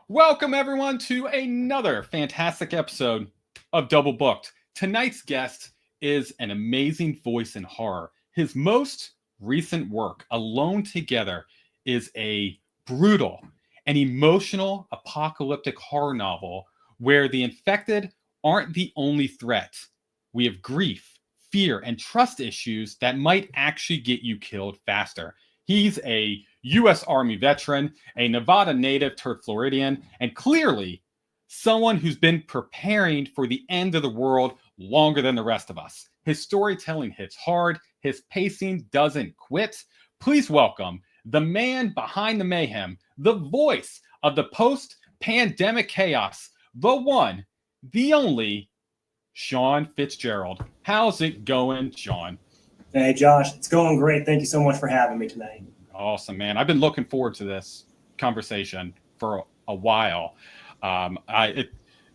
Welcome, everyone, to another fantastic episode of Double Booked. Tonight's guest is an amazing voice in horror. His most recent work, Alone Together, is a brutal and emotional apocalyptic horror novel where the infected aren't the only threat. We have grief, fear, and trust issues that might actually get you killed faster. He's a U.S. Army veteran, a Nevada native turned Floridian, and clearly someone who's been preparing for the end of the world longer than the rest of us. His storytelling hits hard, his pacing doesn't quit. Please welcome the man behind the mayhem, the voice of the post-pandemic chaos, the one, the only, Sean Fitzgerald. How's it going, Sean? Hey, Josh, it's going great. Thank you so much for having me tonight. Awesome, man. I've been looking forward to this conversation for a while.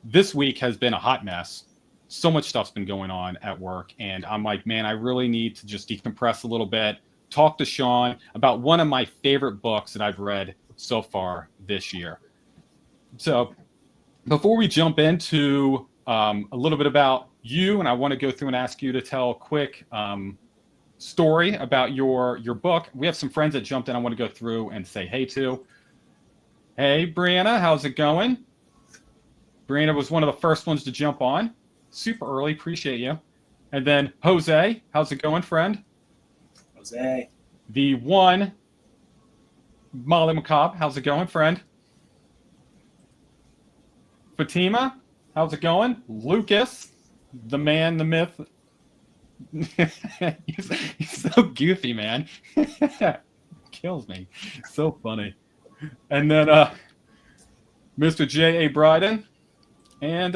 This week has been a hot mess. So much stuff's been going on at work, and I'm like, man, I really need to just decompress a little bit, talk to Sean about one of my favorite books that I've read so far this year. So before we jump into a little bit about you, and I want to go through and ask you to tell a quick story about your book. We have some friends that jumped in I want to go through and say hey to. Hey, Brianna, how's it going? Brianna was one of the first ones to jump on. Super early, appreciate you. And then Jose, how's it going, friend? Jose. The one, Molly McCobb, how's it going, friend? Fatima, how's it going? Lucas, the man, the myth. he's so goofy, man. Kills me. So funny. And then Mr. J.A. Bryden and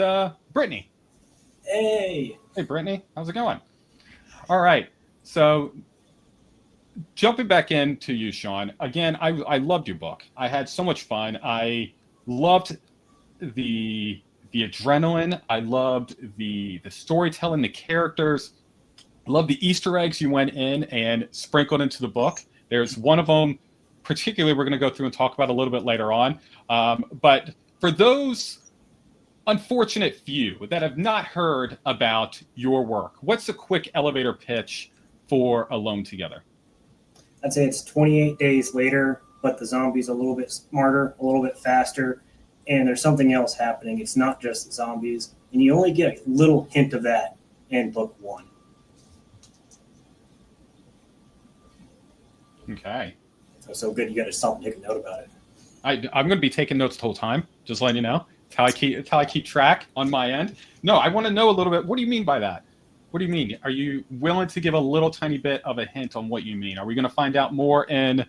Brittany. Hey, Brittany. How's it going? All right. So jumping back into you, Sean. Again, I loved your book. I had so much fun. I loved the adrenaline. I loved the storytelling, the characters. Love the Easter eggs you went in and sprinkled into the book. There's one of them, particularly, we're going to go through and talk about a little bit later on. But for those unfortunate few that have not heard about your work, what's a quick elevator pitch for Alone Together? I'd say it's 28 days later, but the zombie's a little bit smarter, a little bit faster, and there's something else happening. It's not just zombies, and you only get a little hint of that in book one. Okay. So good, you got to stop and take a note about it. I'm going to be taking notes the whole time, just letting you know. It's how I keep track on my end. No, I want to know a little bit. What do you mean by that? What do you mean? Are you willing to give a little tiny bit of a hint on what you mean? Are we going to find out more in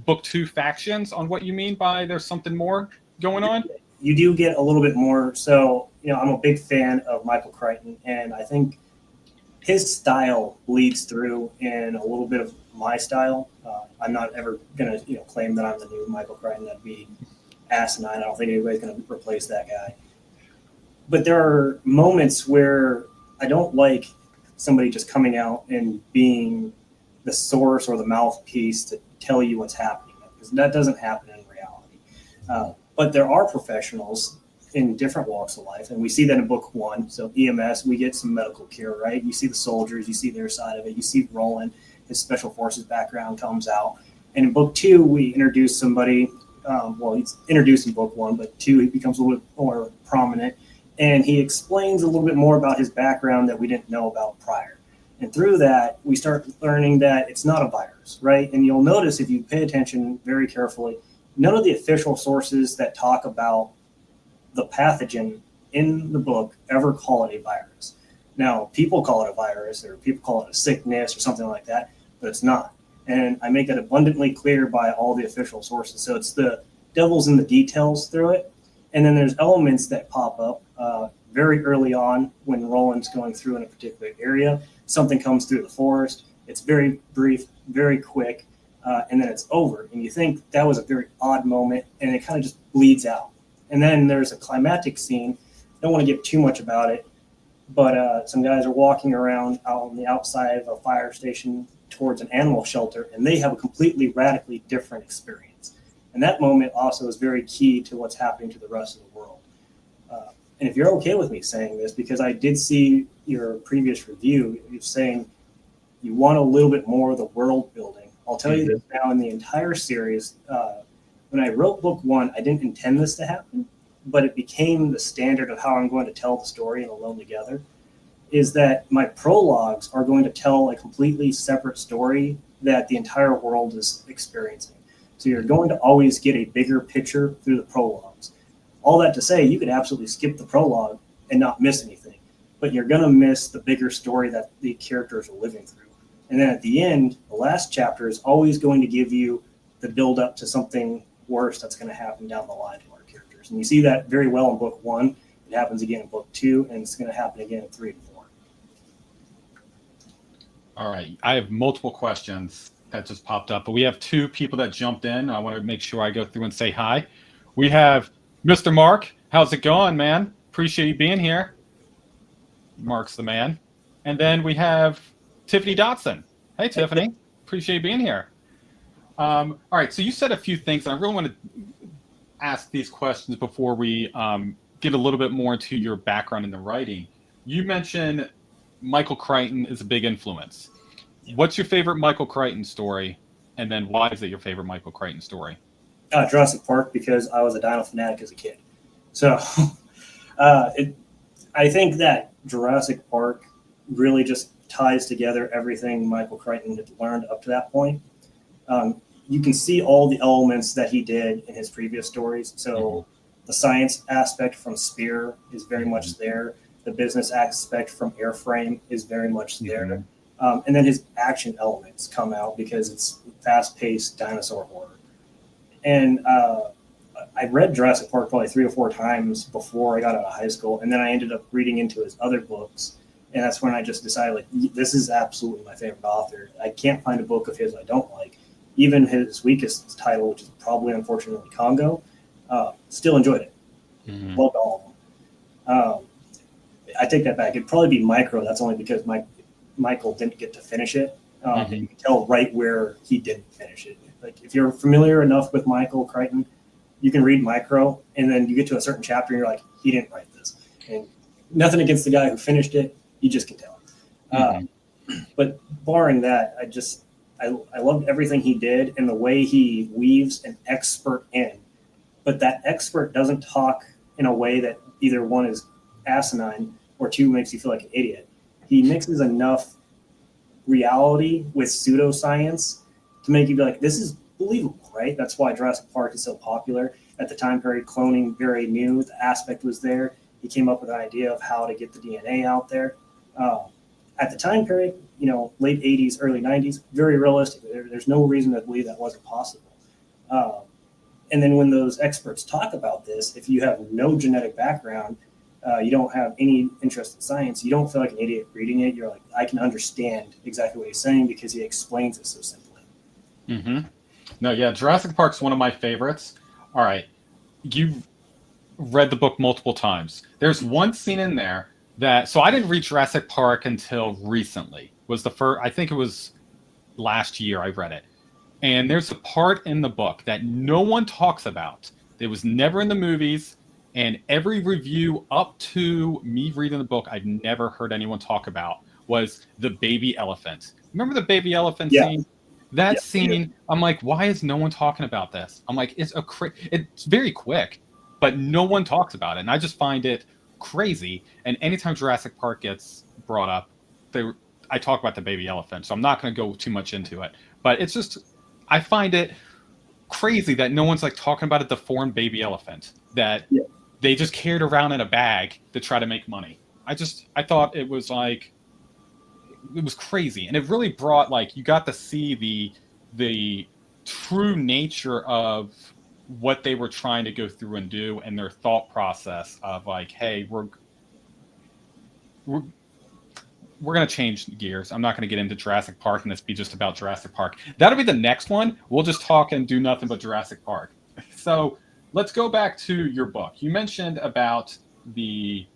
book two, Factions, on what you mean by there's something more going on? You do get a little bit more. So, I'm a big fan of Michael Crichton, and I think his style bleeds through in a little bit of my style. I'm not ever going to claim that I'm the new Michael Crichton. That'd be asinine. I don't think anybody's going to replace that guy. But there are moments where I don't like somebody just coming out and being the source or the mouthpiece to tell you what's happening, because that doesn't happen in reality. But there are professionals in different walks of life, and we see that in book one. So EMS, we get some medical care, right? You see the soldiers, you see their side of it, you see Roland, his special forces background comes out. And in book two, we introduce somebody, he's introduced in book one, but two, he becomes a little bit more prominent, and he explains a little bit more about his background that we didn't know about prior. And through that, we start learning that it's not a virus, right? And you'll notice if you pay attention very carefully, none of the official sources that talk about the pathogen in the book ever call it a virus. Now, people call it a virus, or people call it a sickness or something like that, but it's not. And I make that abundantly clear by all the official sources. So it's the devil's in the details through it. And then there's elements that pop up very early on when Roland's going through in a particular area. Something comes through the forest. It's very brief, very quick, and then it's over. And you think that was a very odd moment, and it kind of just bleeds out. And then there's a climactic scene. I don't want to give too much about it, but some guys are walking around out on the outside of a fire station towards an animal shelter, and they have a completely radically different experience. And that moment also is very key to what's happening to the rest of the world. And if you're okay with me saying this, because I did see your previous review, you're saying you want a little bit more of the world building. I'll tell you this now, in the entire series, when I wrote book 1, I didn't intend this to happen, but it became the standard of how I'm going to tell the story in Alone Together, is that my prologues are going to tell a completely separate story that the entire world is experiencing. So you're going to always get a bigger picture through the prologues. All that to say, you could absolutely skip the prologue and not miss anything, but you're going to miss the bigger story that the characters are living through. And then at the end, the last chapter is always going to give you the build up to something worse that's going to happen down the line to our characters. And you see that very well in book 1. It happens again in book 2, and it's going to happen again in 3 and 4. All right. I have multiple questions that just popped up, but we have 2 people that jumped in. I want to make sure I go through and say hi. We have Mr. Mark. How's it going, man? Appreciate you being here. Mark's the man. And then we have Tiffany Dotson. Hey, Tiffany. Appreciate you being here. All right. So you said a few things, and I really want to ask these questions before we get a little bit more into your background in the writing. You mentioned Michael Crichton is a big influence. What's your favorite Michael Crichton story? And then why is it your favorite Michael Crichton story? Jurassic Park, because I was a dino fanatic as a kid. So I think that Jurassic Park really just ties together everything Michael Crichton had learned up to that point. You can see all the elements that he did in his previous stories. So the science aspect from Spear is very much there. The business aspect from Airframe is very much there. And then his action elements come out because it's fast-paced dinosaur horror. And I read Jurassic Park probably 3 or 4 times before I got out of high school, and then I ended up reading into his other books, and that's when I just decided, like, this is absolutely my favorite author. I can't find a book of his I don't like. Even his weakest title, which is probably, unfortunately, Congo, still enjoyed it. Loved all of them. I take that back. It'd probably be Micro. That's only because Michael didn't get to finish it. And you can tell right where he didn't finish it. Like, if you're familiar enough with Michael Crichton, you can read Micro, and then you get to a certain chapter, and you're like, he didn't write this. And nothing against the guy who finished it, you just can tell. But barring that, I loved everything he did and the way he weaves an expert in. But that expert doesn't talk in a way that either one is asinine or 2 makes you feel like an idiot. He mixes enough reality with pseudoscience to make you be like, this is believable, right? That's why Jurassic Park is so popular. At the time period, cloning very new. The aspect was there. He came up with an idea of how to get the DNA out there. At the time period, late 80s, early 90s, very realistic. There's no reason to believe that wasn't possible. And then when those experts talk about this, if you have no genetic background, you don't have any interest in science, you don't feel like an idiot reading it. You're like, I can understand exactly what he's saying because he explains it so simply. No, yeah, Jurassic Park's one of my favorites. All right, you've read the book multiple times. There's one scene in there so I didn't read Jurassic Park until recently. I think it was last year I read it. And there's a part in the book that no one talks about. It was never in the movies, and every review up to me reading the book, I've never heard anyone talk about, was the baby elephant. Remember the baby elephant scene? That scene, I'm like, why is no one talking about this? I'm like, it's very quick, but no one talks about it. And I just find it crazy. And anytime Jurassic Park gets brought up, I talk about the baby elephant. So I'm not going to go too much into it. But it's just, I find it crazy that no one's like talking about a deformed baby elephant that they just carried around in a bag to try to make money. I thought it was like, it was crazy, and it really brought, like, you got to see the true nature of what they were trying to go through and do, and their thought process of like, hey, we're gonna change gears. I'm not gonna get into Jurassic Park and this be just about Jurassic Park. That'll be the next one. We'll just talk and do nothing but Jurassic Park. So let's go back to your book. You mentioned about the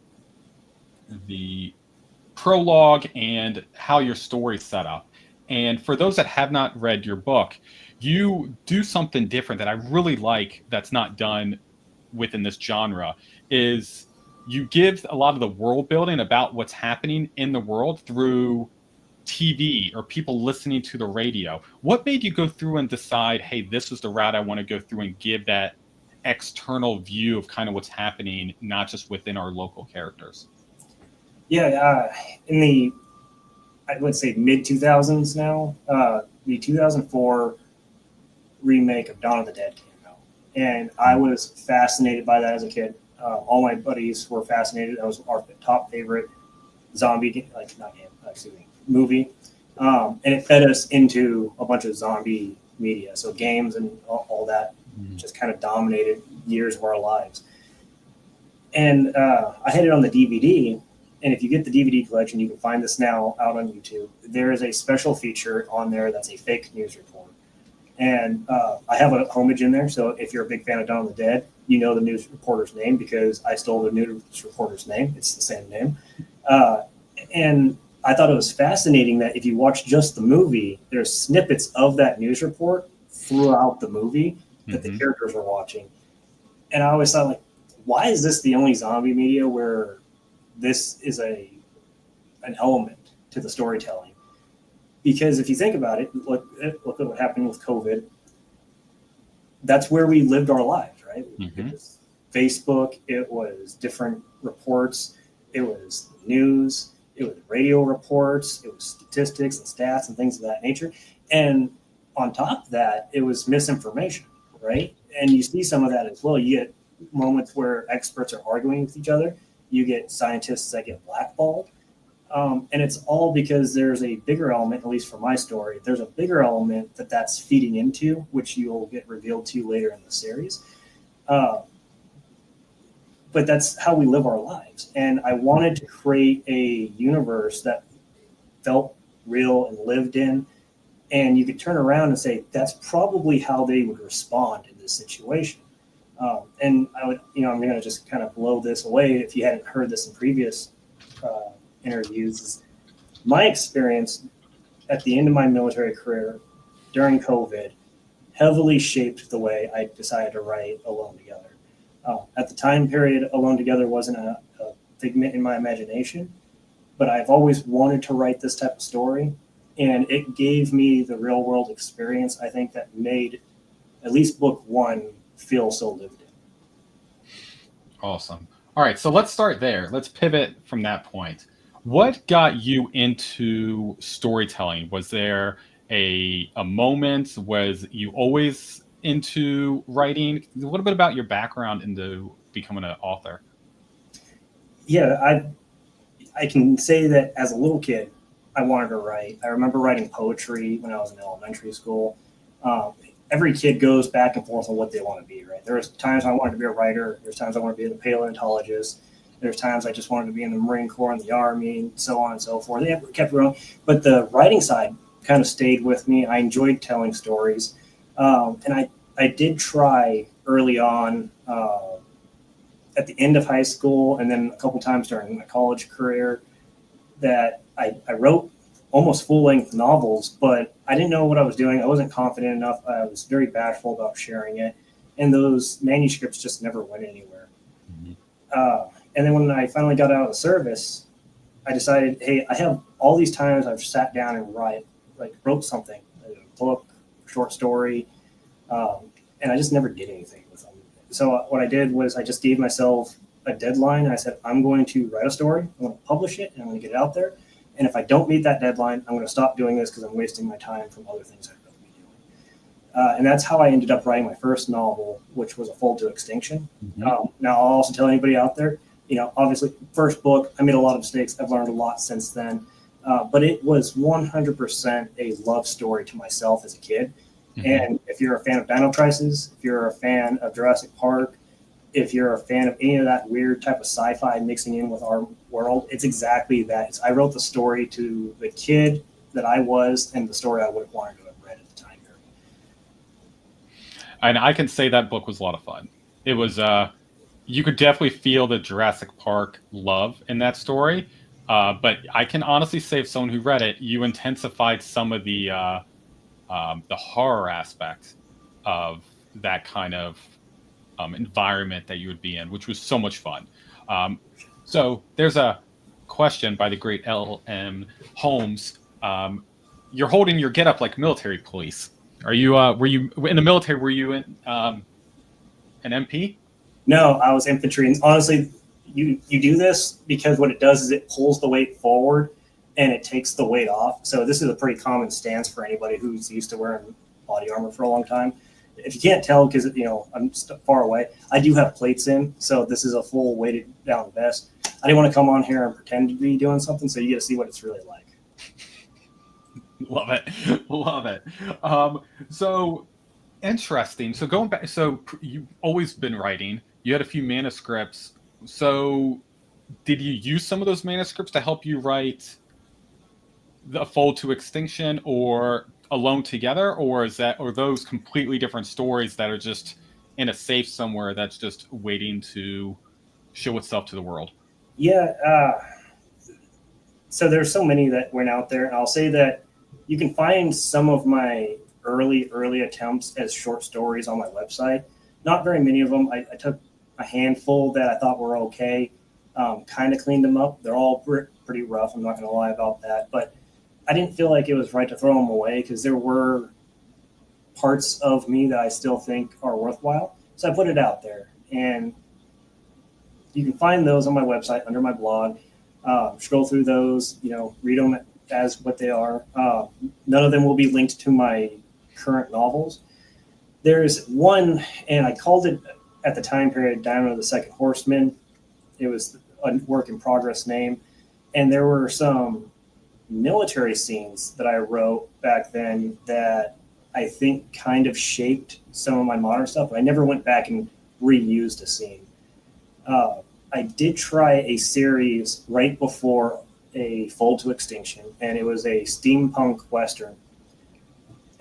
prologue and how your story's set up. And for those that have not read your book, you do something different that I really like that's not done within this genre is you give a lot of the world building about what's happening in the world through TV or people listening to the radio. What made you go through and decide, hey, this is the route I want to go through and give that external view of kind of what's happening, not just within our local characters? Yeah, in the, I would say, mid 2000s now, the 2004 remake of Dawn of the Dead came out, and I was fascinated by that as a kid. All my buddies were fascinated. That was our top favorite zombie, like not game, excuse me, movie, and it fed us into a bunch of zombie media. So games and all that just kind of dominated years of our lives. And I had it on the DVD. And if you get the DVD collection, you can find this now out on YouTube. There is a special feature on there that's a fake news report. And I have a homage in there. So if you're a big fan of Dawn of the Dead, you know the news reporter's name because I stole the news reporter's name. It's the same name. And I thought it was fascinating that if you watch just the movie, there's snippets of that news report throughout the movie that the characters are watching. And I always thought, like, why is this the only zombie media where this is an element to the storytelling? Because if you think about it, look at what happened with COVID. That's where we lived our lives, right? It was Facebook, it was different reports, it was news, it was radio reports, it was statistics and stats and things of that nature. And on top of that, it was misinformation, right? And you see some of that as well. You get moments where experts are arguing with each other. You get scientists that get blackballed. And it's all because there's a bigger element, at least for my story, there's a bigger element that's feeding into, which you'll get revealed to later in the series. But that's how we live our lives. And I wanted to create a universe that felt real and lived in. And you could turn around and say, that's probably how they would respond in this situation. And I would, I'm going to just kind of blow this away if you hadn't heard this in previous interviews. My experience at the end of my military career during COVID heavily shaped the way I decided to write Alone Together. At the time period, Alone Together wasn't a figment in my imagination, but I've always wanted to write this type of story. And it gave me the real world experience, I think, that made at least book one feel so lived in. Awesome. All right, so let's start there. Let's pivot from that point. What got you into storytelling? Was there a moment? Was you always into writing? A little bit about your background into becoming an author. Yeah, I can say that as a little kid, I wanted to write. I remember writing poetry when I was in elementary school. Every kid goes back and forth on what they want to be, right? There's times I wanted to be a writer. There's times I wanted to be a paleontologist. There's times I just wanted to be in the Marine Corps and the Army and so on and so forth. They kept growing. But the writing side kind of stayed with me. I enjoyed telling stories. And I did try early on at the end of high school and then a couple times during my college career that I wrote almost full-length novels, but I didn't know what I was doing. I wasn't confident enough. I was very bashful about sharing it. And those manuscripts just never went anywhere. And then when I finally got out of the service, I decided, hey, I have all these times I've sat down and wrote something, a book, short story, and I just never did anything with them. So what I did was I just gave myself a deadline. And I said, I'm going to write a story. I'm going to publish it, and I'm going to get it out there. And if I don't meet that deadline, I'm going to stop doing this because I'm wasting my time from other things I'd rather be doing. And that's how I ended up writing my first novel, which was A Fold to Extinction. Now, I'll also tell anybody out there, obviously, first book, I made a lot of mistakes. I've learned a lot since then. But it was 100% a love story to myself as a kid. And if you're a fan of Dino Crisis, if you're a fan of Jurassic Park, if you're a fan of any of that weird type of sci-fi mixing in with our world, it's exactly that. I wrote the story to the kid that I was and the story I would have wanted to have read at the time period. And I can say that book was a lot of fun. It was, you could definitely feel the Jurassic Park love in that story. But I can honestly say, if someone who read it, you intensified some of the horror aspect of that kind of environment that you would be in, which was so much fun. So there's a question by the great L.M. Holmes. You're holding your get up like military police. Are you? Were you in the military? Were you in an MP? No, I was infantry. And honestly, you do this because what it does is it pulls the weight forward and it takes the weight off. So this is a pretty common stance for anybody who's used to wearing body armor for a long time. If you can't tell, because I'm far away, I do have plates in, so this is a full weighted down vest. I didn't want to come on here and pretend to be doing something, so you get to see what it's really like. Love it, love it. So interesting. So going back, so you've always been writing. You had a few manuscripts. So did you use some of those manuscripts to help you write the Fold to Extinction or Alone Together, or are those completely different stories that are just in a safe somewhere that's just waiting to show itself to the world? Yeah. So there's so many that went out there, and I'll say that you can find some of my early attempts as short stories on my website. Not very many of them. I took a handful that I thought were okay, kind of cleaned them up. They're all pretty rough. I'm not going to lie about that, but I didn't feel like it was right to throw them away because there were parts of me that I still think are worthwhile. So I put it out there, and you can find those on my website under my blog. Scroll through those, read them as what they are. None of them will be linked to my current novels. There's one, and I called it at the time period Diamond of the Second Horseman. It was a work in progress name. And there were some military scenes that I wrote back then that I think kind of shaped some of my modern stuff, but I never went back and reused a scene. I did try a series right before a Fold to Extinction, and it was a steampunk Western.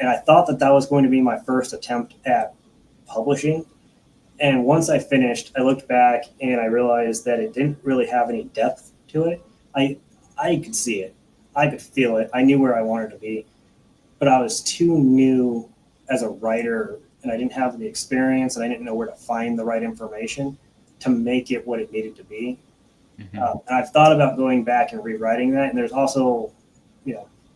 And I thought that was going to be my first attempt at publishing. And once I finished, I looked back and I realized that it didn't really have any depth to it. I could see it. I could feel it. I knew where I wanted to be. But I was too new as a writer, and I didn't have the experience, and I didn't know where to find the right information to make it what it needed to be. Mm-hmm. And I've thought about going back and rewriting that. And there's also,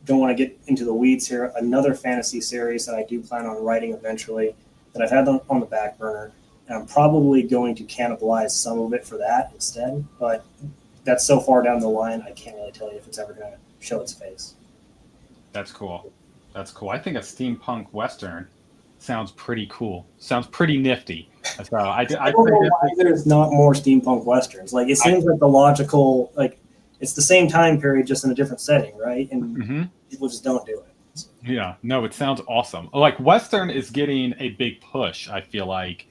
don't want to get into the weeds here, another fantasy series that I do plan on writing eventually that I've had on the back burner. And I'm probably going to cannibalize some of it for that instead. But that's so far down the line, I can't really tell you if it's ever going to show its face. That's cool. That's cool. I think a steampunk Western sounds pretty cool. Sounds pretty nifty. So I don't know why there's not more steampunk Westerns. Like, it seems like the logical, it's the same time period, just in a different setting, right? And people just don't do it. Yeah, no, it sounds awesome. Like, Western is getting a big push, I feel like,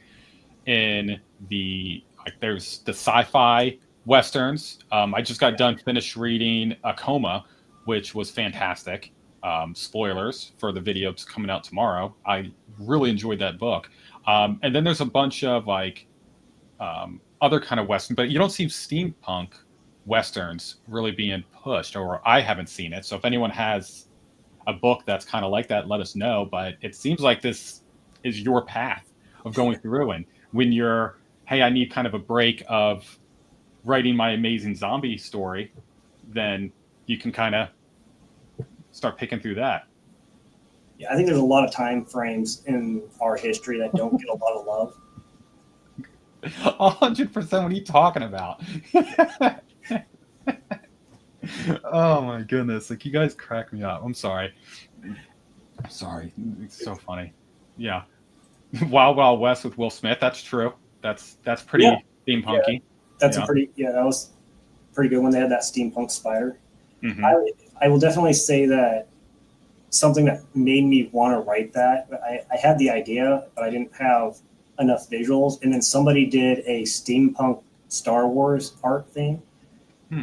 in there's the sci-fi Westerns. I just got done finished reading Coma, which was fantastic. Spoilers for the video coming out tomorrow. I really enjoyed that book. And then there's a bunch of other kind of Western, but you don't see steampunk Westerns really being pushed, or I haven't seen it. So if anyone has a book that's kind of like that, let us know. But it seems like this is your path of going through. And when you're, hey, I need kind of a break of writing my amazing zombie story, then you can kind of start picking through that. Yeah, I think there's a lot of time frames in our history that don't get a lot of love. 100%. What are you talking about? Oh my goodness! Like, you guys crack me up. I'm sorry. It's so funny. Yeah. Wild Wild West with Will Smith. That's true. That's pretty steampunky. Yeah, that was pretty good when they had that steampunk spider. Mm-hmm. I will definitely say that something that made me want to write that, I had the idea, but I didn't have enough visuals. And then somebody did a steampunk Star Wars art thing.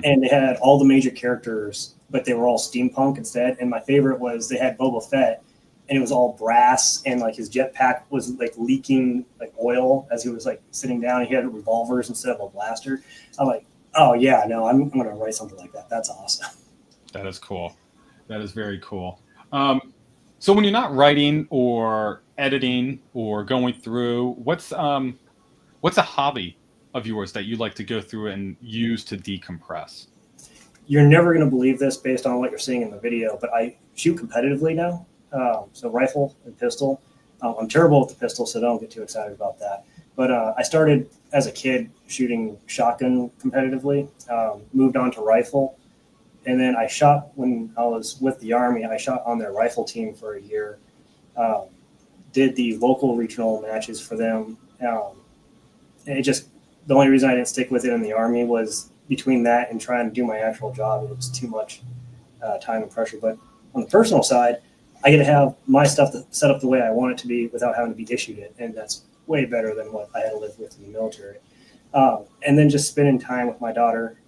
And they had all the major characters, but they were all steampunk instead. And my favorite was they had Boba Fett, and it was all brass, and his jetpack was leaking oil as he was sitting down. He had revolvers instead of a blaster. I'm like, Oh yeah, no, I'm going to write something like that. That's awesome. That is cool. That is very cool. Um, so when you're not writing or editing or going through, what's a hobby of yours that you like to go through and use to decompress? You're never going to believe this based on what you're seeing in the video, but I shoot competitively now. So rifle and pistol. I'm terrible with the pistol, so don't get too excited about that. But I started as a kid shooting shotgun competitively, moved on to rifle, and then I shot when I was with the Army. I shot on their rifle team for a year, um, did the local regional matches for them. And it just, the only reason I didn't stick with it in the Army was between that and trying to do my actual job, it was too much time and pressure. But on the personal side, I get to have my stuff set up the way I want it to be without having to be issued it, and that's way better than what I had to live with in the military. And then just spending time with my daughter.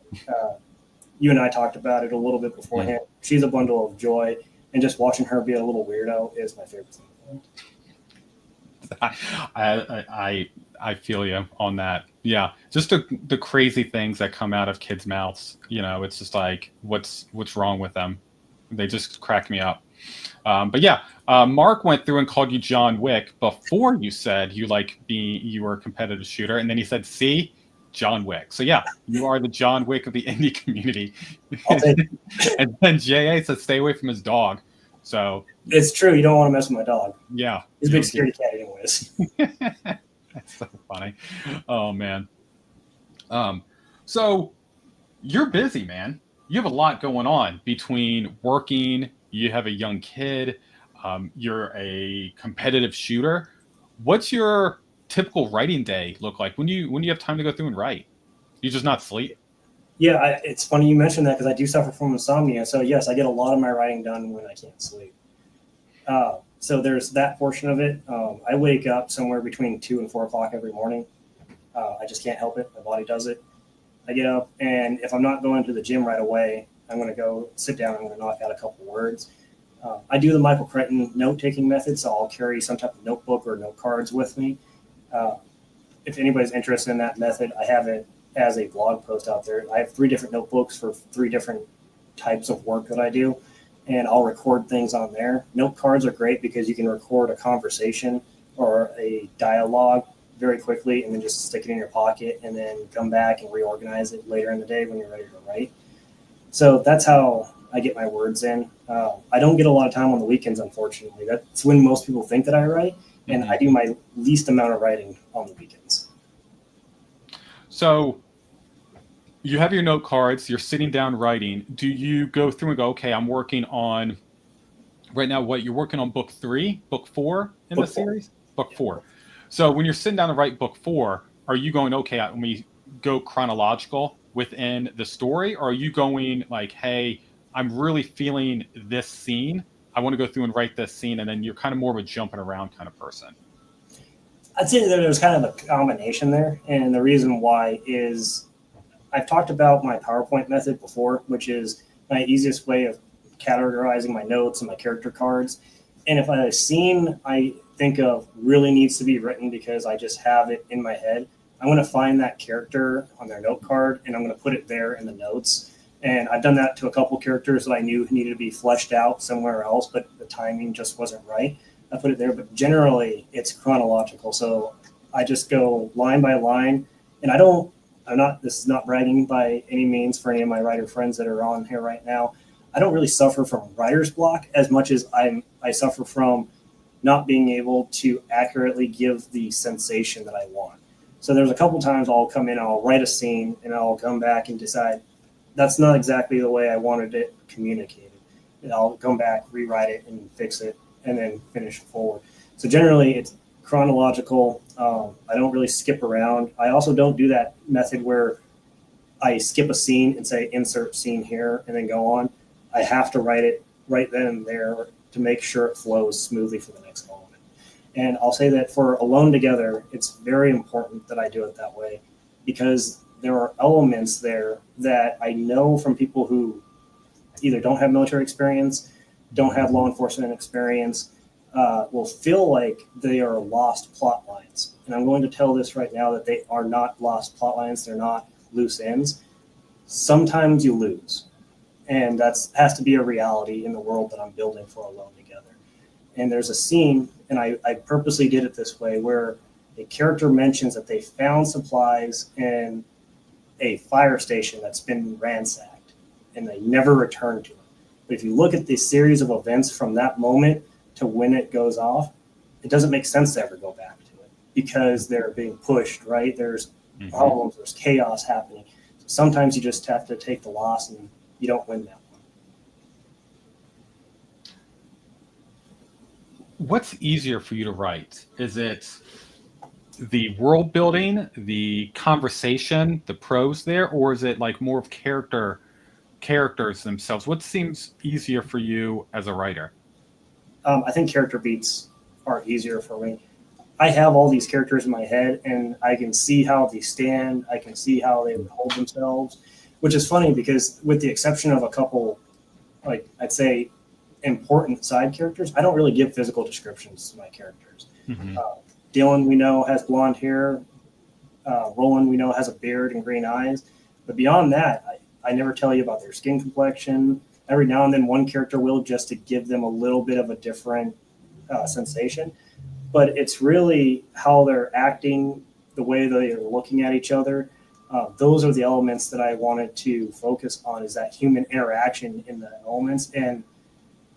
You and I talked about it a little bit beforehand. She's a bundle of joy, and just watching her be a little weirdo is my favorite thing. I feel you on that. Yeah, just the crazy things that come out of kids' mouths. You know, it's just like, what's wrong with them? They just crack me up. But yeah, Mark went through and called you John Wick before you said you were a competitive shooter, and then he said, "See, John Wick." So yeah, you are the John Wick of the indie community. And then JA says, "Stay away from his dog." So it's true. You don't want to mess with my dog. Yeah, he's a big scaredy cat, anyways. That's so funny. Oh man. So you're busy, man. You have a lot going on between working. You have a young kid. You're a competitive shooter. What's your typical writing day look like when you have time to go through and write? You just not sleep? Yeah, it's funny you mentioned that because I do suffer from insomnia. So yes, I get a lot of my writing done when I can't sleep. So there's that portion of it. I wake up somewhere between 2 and 4 o'clock every morning. I just can't help it. My body does it. I get up, and if I'm not going to the gym right away, I'm going to go sit down. I'm going to knock out a couple words. I do the Michael Crichton note-taking method, so I'll carry some type of notebook or note cards with me. If anybody's interested in that method, I have it as a blog post out there. I have 3 different notebooks for 3 different types of work that I do, and I'll record things on there. Note cards are great because you can record a conversation or a dialogue very quickly and then just stick it in your pocket and then come back and reorganize it later in the day when you're ready to write. So that's how I get my words in. I don't get a lot of time on the weekends, unfortunately. That's when most people think that I write, and I do my least amount of writing on the weekends. So you have your note cards, you're sitting down writing. Do you go through and go, okay, I'm working on right now, what you're working on, book 3, book 4 in the series? Book 4. So when you're sitting down to write book 4, are you going, okay, let me go chronological within the story? Or are you going like, hey, I'm really feeling this scene. I want to go through and write this scene. And then you're kind of more of a jumping around kind of person. I'd say that there's kind of a combination there. And the reason why is I've talked about my PowerPoint method before, which is my easiest way of categorizing my notes and my character cards. And if a scene I think of really needs to be written because I just have it in my head, I'm going to find that character on their note card and I'm going to put it there in the notes. And I've done that to a couple characters that I knew needed to be fleshed out somewhere else, but the timing just wasn't right. I put it there, but generally it's chronological. So I just go line by line, and this is not bragging by any means for any of my writer friends that are on here right now. I don't really suffer from writer's block as much as I suffer from not being able to accurately give the sensation that I want. So there's a couple times I'll come in, I'll write a scene, and I'll come back and decide that's not exactly the way I wanted it communicated. And I'll come back, rewrite it, and fix it, and then finish forward. So generally, it's chronological. I don't really skip around. I also don't do that method where I skip a scene and say insert scene here and then go on. I have to write it right then and there to make sure it flows smoothly for the next element. And I'll say that for Alone Together, it's very important that I do it that way because there are elements there that I know from people who either don't have military experience, don't have law enforcement experience, will feel like they are lost plot lines. And I'm going to tell this right now that they are not lost plot lines. They're not loose ends. sometimes you lose. And that's has to be a reality in the world that I'm building for Alone Together. And there's a scene, and I purposely did it this way, where a character mentions that they found supplies in a fire station that's been ransacked, and they never returned to it. But if you look at the series of events from that moment to when it goes off, it doesn't make sense to ever go back to it because they're being pushed, right? There's problems, there's chaos happening. So sometimes you just have to take the loss and you don't win that one. What's easier for you to write? Is it the world building, the conversation, the prose there, or is it like more of characters themselves? What seems easier for you as a writer? I think character beats are easier for me. I have all these characters in my head, and I can see how they stand. I can see how they would hold themselves, which is funny because, with the exception of a couple, like I'd say, important side characters, I don't really give physical descriptions to my characters. Dylan, we know, has blonde hair. Roland, we know, has a beard and green eyes. But beyond that, I never tell you about their skin complexion. Every now and then, one character will, just to give them a little bit of a different sensation. But it's really how they're acting, the way they are looking at each other. Those are the elements that I wanted to focus on, is that human interaction in the elements. And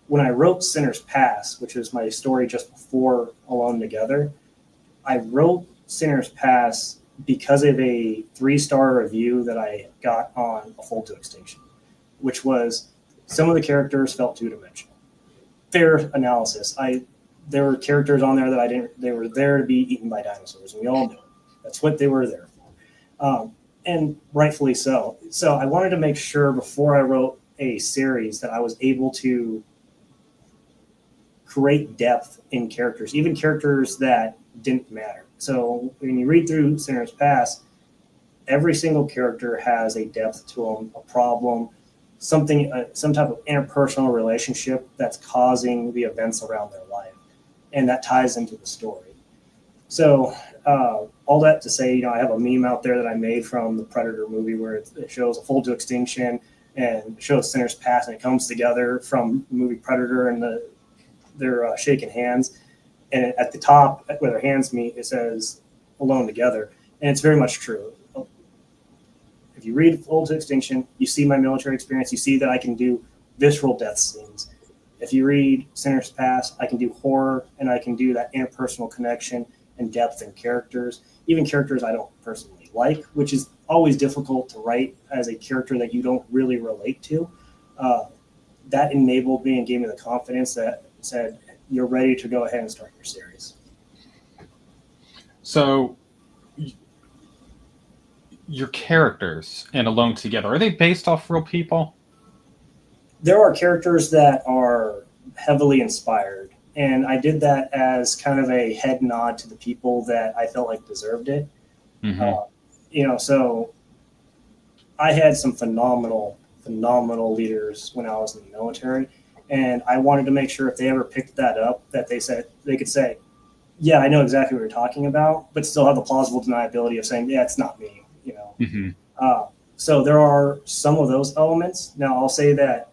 when I wrote Sinner's Pass, which was my story just before Alone Together, I wrote Sinner's Pass because of a 3-star review that I got on A Fold to Extinction, which was some of the characters felt two-dimensional. Fair analysis. There were characters on there that they were there to be eaten by dinosaurs, and we all knew it. That's what they were there for. And rightfully so. So I wanted to make sure before I wrote a series that I was able to create depth in characters, even characters that didn't matter. So when you read through Sinner's Pass, every single character has a depth to them, a problem, something, some type of interpersonal relationship that's causing the events around their life, and that ties into the story. So all that to say, I have a meme out there that I made from the Predator movie where it shows A Fold to Extinction and shows Sinner's Pass, and it comes together from the movie Predator, and they're shaking hands. And at the top, where their hands meet, it says Alone Together. And it's very much true. If you read Fold to Extinction, you see my military experience. You see that I can do visceral death scenes. If you read Sinner's Pass, I can do horror, and I can do that interpersonal connection and depth in characters, even characters I don't personally like, which is always difficult to write as a character that you don't really relate to. That enabled me and gave me the confidence that said, you're ready to go ahead and start your series. So your characters in Alone Together, are they based off real people? There are characters that are heavily inspired, and I did that as kind of a head nod to the people that I felt like deserved it. So I had some phenomenal leaders when I was in the military, and I wanted to make sure if they ever picked that up, that they could say, yeah, I know exactly what you're talking about, but still have the plausible deniability of saying, yeah, it's not me, So there are some of those elements. Now, I'll say that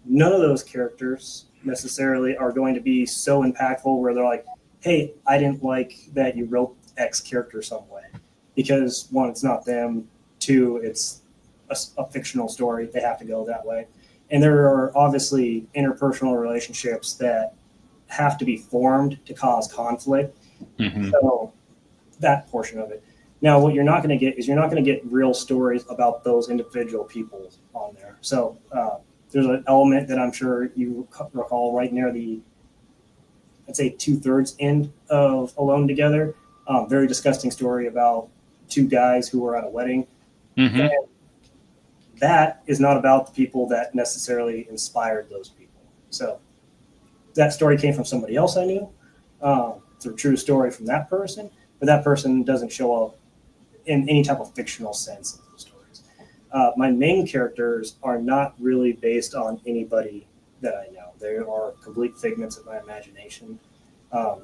none of those characters necessarily are going to be so impactful where they're like, hey, I didn't like that you wrote X character some way. Because, one, it's not them. Two, it's a fictional story. They have to go that way. And there are obviously interpersonal relationships that have to be formed to cause conflict. So that portion of it. Now, what you're not going to get is you're not going to get real stories about those individual people on there. So there's an element that I'm sure you recall right near the, I'd say, 2/3 end of Alone Together. Very disgusting story about 2 guys who were at a wedding. And that is not about the people that necessarily inspired those people. So that story came from somebody else I knew. It's a true story from that person, but that person doesn't show up in any type of fictional sense in those stories. My main characters are not really based on anybody that I know. They are complete figments of my imagination. I'll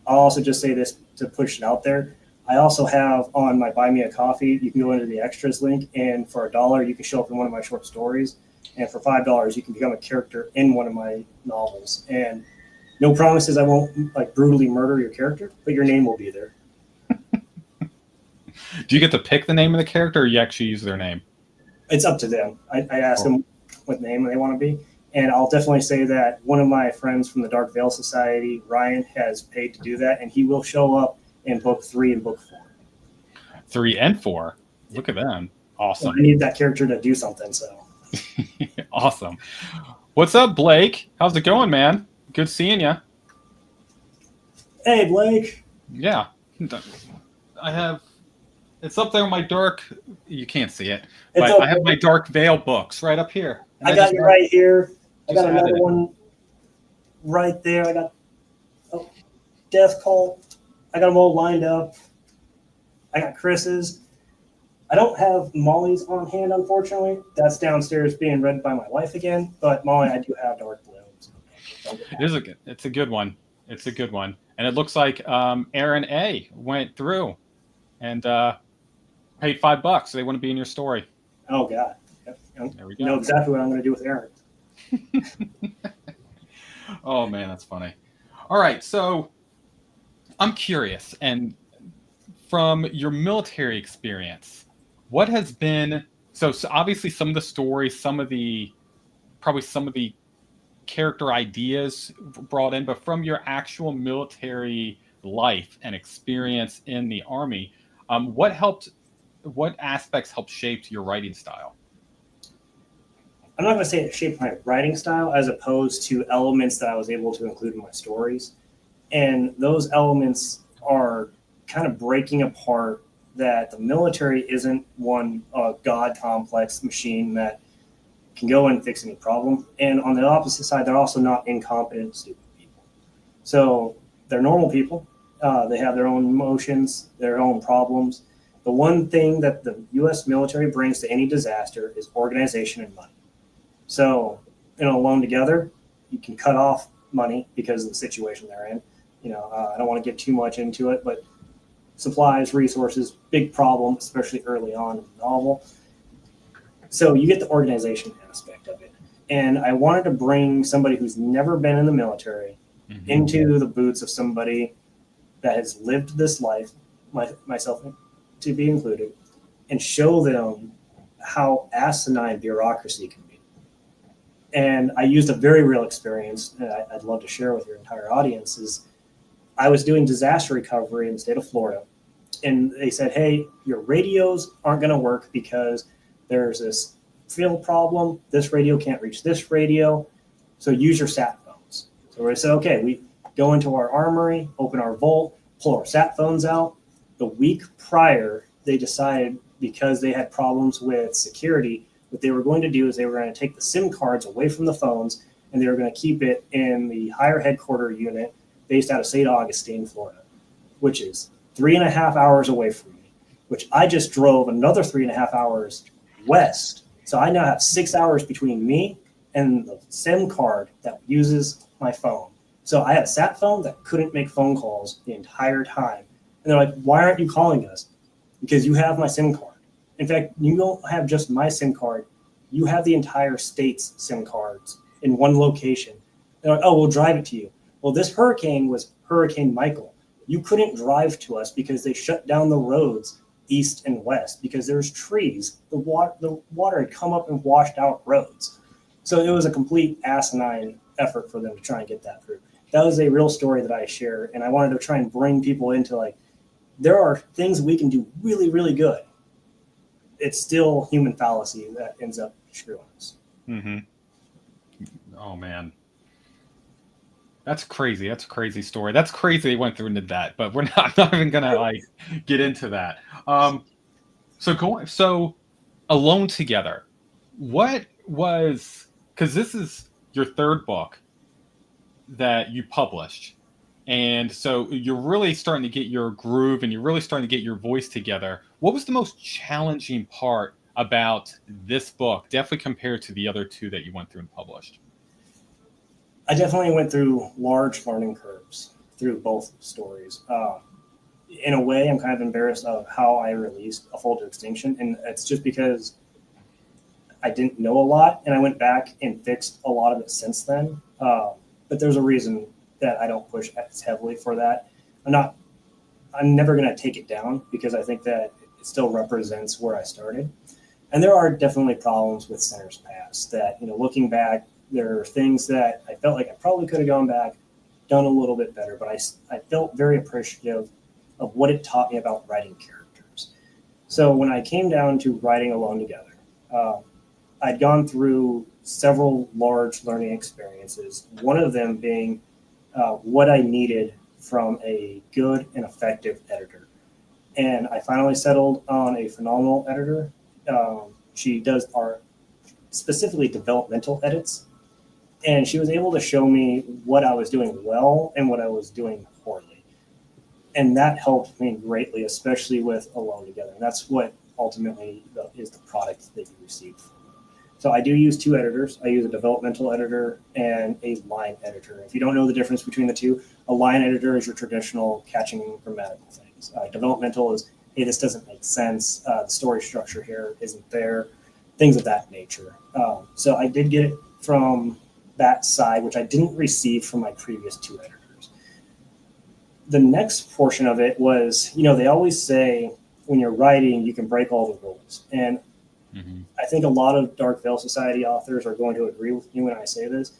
also just say this to push it out there. I also have on my Buy Me a Coffee, you can go into the extras link, and for $1, you can show up in one of my short stories. And for $5, you can become a character in one of my novels. And no promises I won't like brutally murder your character, but your name will be there. Do you get to pick the name of the character, or you actually use their name? It's up to them. I ask them what name they want to be. And I'll definitely say that one of my friends from the Dark Veil Society, Ryan, has paid to do that, and he will show up in book 3 and book 4. 3 and 4. Look at them. Awesome. I need that character to do something, so. Awesome. What's up, Blake? How's it going, man? Good seeing you. Hey, Blake. Yeah. I have, it's up there in my dark, you can't see it, but okay. I have my Dark Veil books right up here. And I got you right here. I got another one right there. I got Death Cult. I got them all lined up. I got Chris's. I don't have Molly's on hand, unfortunately. That's downstairs being read by my wife again. But Molly, I do have Dark Blue. So it's a good one. It's a good one. And it looks like Aaron A. went through and paid $5. They want to be in your story. Oh, God. There we go. You know exactly what I'm going to do with Aaron. Oh, man, that's funny. All right, so I'm curious, and from your military experience, what has been so obviously some of the stories, probably some of the character ideas brought in, but from your actual military life and experience in the Army, what aspects helped shape your writing style? I'm not going to say it shaped my writing style as opposed to elements that I was able to include in my stories. And those elements are kind of breaking apart that the military isn't one God complex machine that can go and fix any problem. And on the opposite side, they're also not incompetent, stupid people. So they're normal people. They have their own emotions, their own problems. The one thing that the U.S. military brings to any disaster is organization and money. So, alone together, you can cut off money because of the situation they're in. I don't want to get too much into it, but supplies, resources, big problem, especially early on in the novel. So you get the organization aspect of it. And I wanted to bring somebody who's never been in the military into the boots of somebody that has lived this life, myself to be included, and show them how asinine bureaucracy can be. And I used a very real experience that I'd love to share with your entire audience is I was doing disaster recovery in the state of Florida. And they said, hey, your radios aren't going to work because there's this field problem. This radio can't reach this radio. So use your sat phones. So we said, okay, we go into our armory, open our vault, pull our sat phones out. The week prior, they decided because they had problems with security, what they were going to do is they were going to take the SIM cards away from the phones, and they were going to keep it in the higher headquarter unit based out of St. Augustine, Florida, which is 3.5 hours away from me, which I just drove another 3.5 hours west. So I now have 6 hours between me and the SIM card that uses my phone. So I had a sat phone that couldn't make phone calls the entire time. And they're like, why aren't you calling us? Because you have my SIM card. In fact, you don't have just my SIM card. You have the entire state's SIM cards in one location. They're like, oh, we'll drive it to you. Well, this hurricane was Hurricane Michael. You couldn't drive to us because they shut down the roads east and west because there's trees. The water had come up and washed out roads. So it was a complete asinine effort for them to try and get that through. That was a real story that I share, and I wanted to try and bring people into there are things we can do really, really good. It's still human fallacy that ends up screwing us. Mm-hmm. Oh, man. That's crazy. That's a crazy story. That's crazy they went through and did that, but I'm not even going to get into that. So Alone Together, what was, because this is your third book that you published. And so you're really starting to get your groove and you're really starting to get your voice together. What was the most challenging part about this book, definitely compared to the other two that you went through and published? I definitely went through large learning curves through both stories. in a way, I'm kind of embarrassed of how I released A Full to Extinction, and it's just because I didn't know a lot, and I went back and fixed a lot of it since then. But there's a reason that I don't push as heavily for that. I'm not. I'm never going to take it down because I think that it still represents where I started. And there are definitely problems with Center's Pass that, looking back, there are things that I felt like I probably could have gone back, done a little bit better, but I felt very appreciative of what it taught me about writing characters. So when I came down to writing Alone Together, I'd gone through several large learning experiences, one of them being what I needed from a good and effective editor. And I finally settled on a phenomenal editor. She does art, specifically developmental edits. And she was able to show me what I was doing well and what I was doing poorly. And that helped me greatly, especially with Alone Together. And that's what ultimately is the product that you received from me. So I do use two editors. I use a developmental editor and a line editor. If you don't know the difference between the two, a line editor is your traditional catching grammatical things. Developmental is, hey, this doesn't make sense. The story structure here isn't there, things of that nature. So I did get it from that side, which I didn't receive from my previous two editors. The next portion of it was, they always say when you're writing, you can break all the rules. And I think a lot of Dark Veil Society authors are going to agree with me when I say this,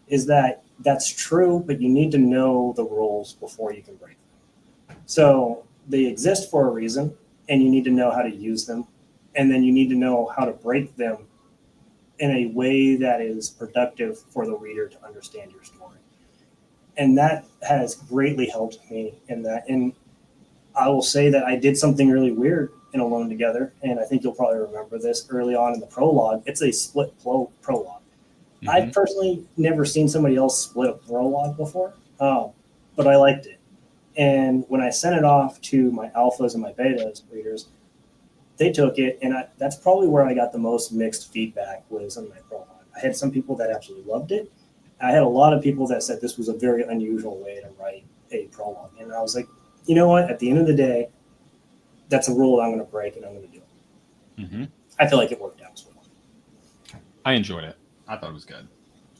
is that that's true, but you need to know the rules before you can break them. So they exist for a reason, and you need to know how to use them. And then you need to know how to break them in a way that is productive for the reader to understand your story. And that has greatly helped me in that. And I will say that I did something really weird in Alone Together, and I think you'll probably remember this early on in the prologue. It's a split prologue. I've personally never seen somebody else split a prologue before, but I liked it. And when I sent it off to my alphas and my betas readers, they took it, and that's probably where I got the most mixed feedback was on my prologue. I had some people that absolutely loved it. I had a lot of people that said this was a very unusual way to write a prologue. And I was like, you know what? At the end of the day, that's a rule I'm going to break, and I'm going to do it. I feel like it worked out as well. I enjoyed it. I thought it was good.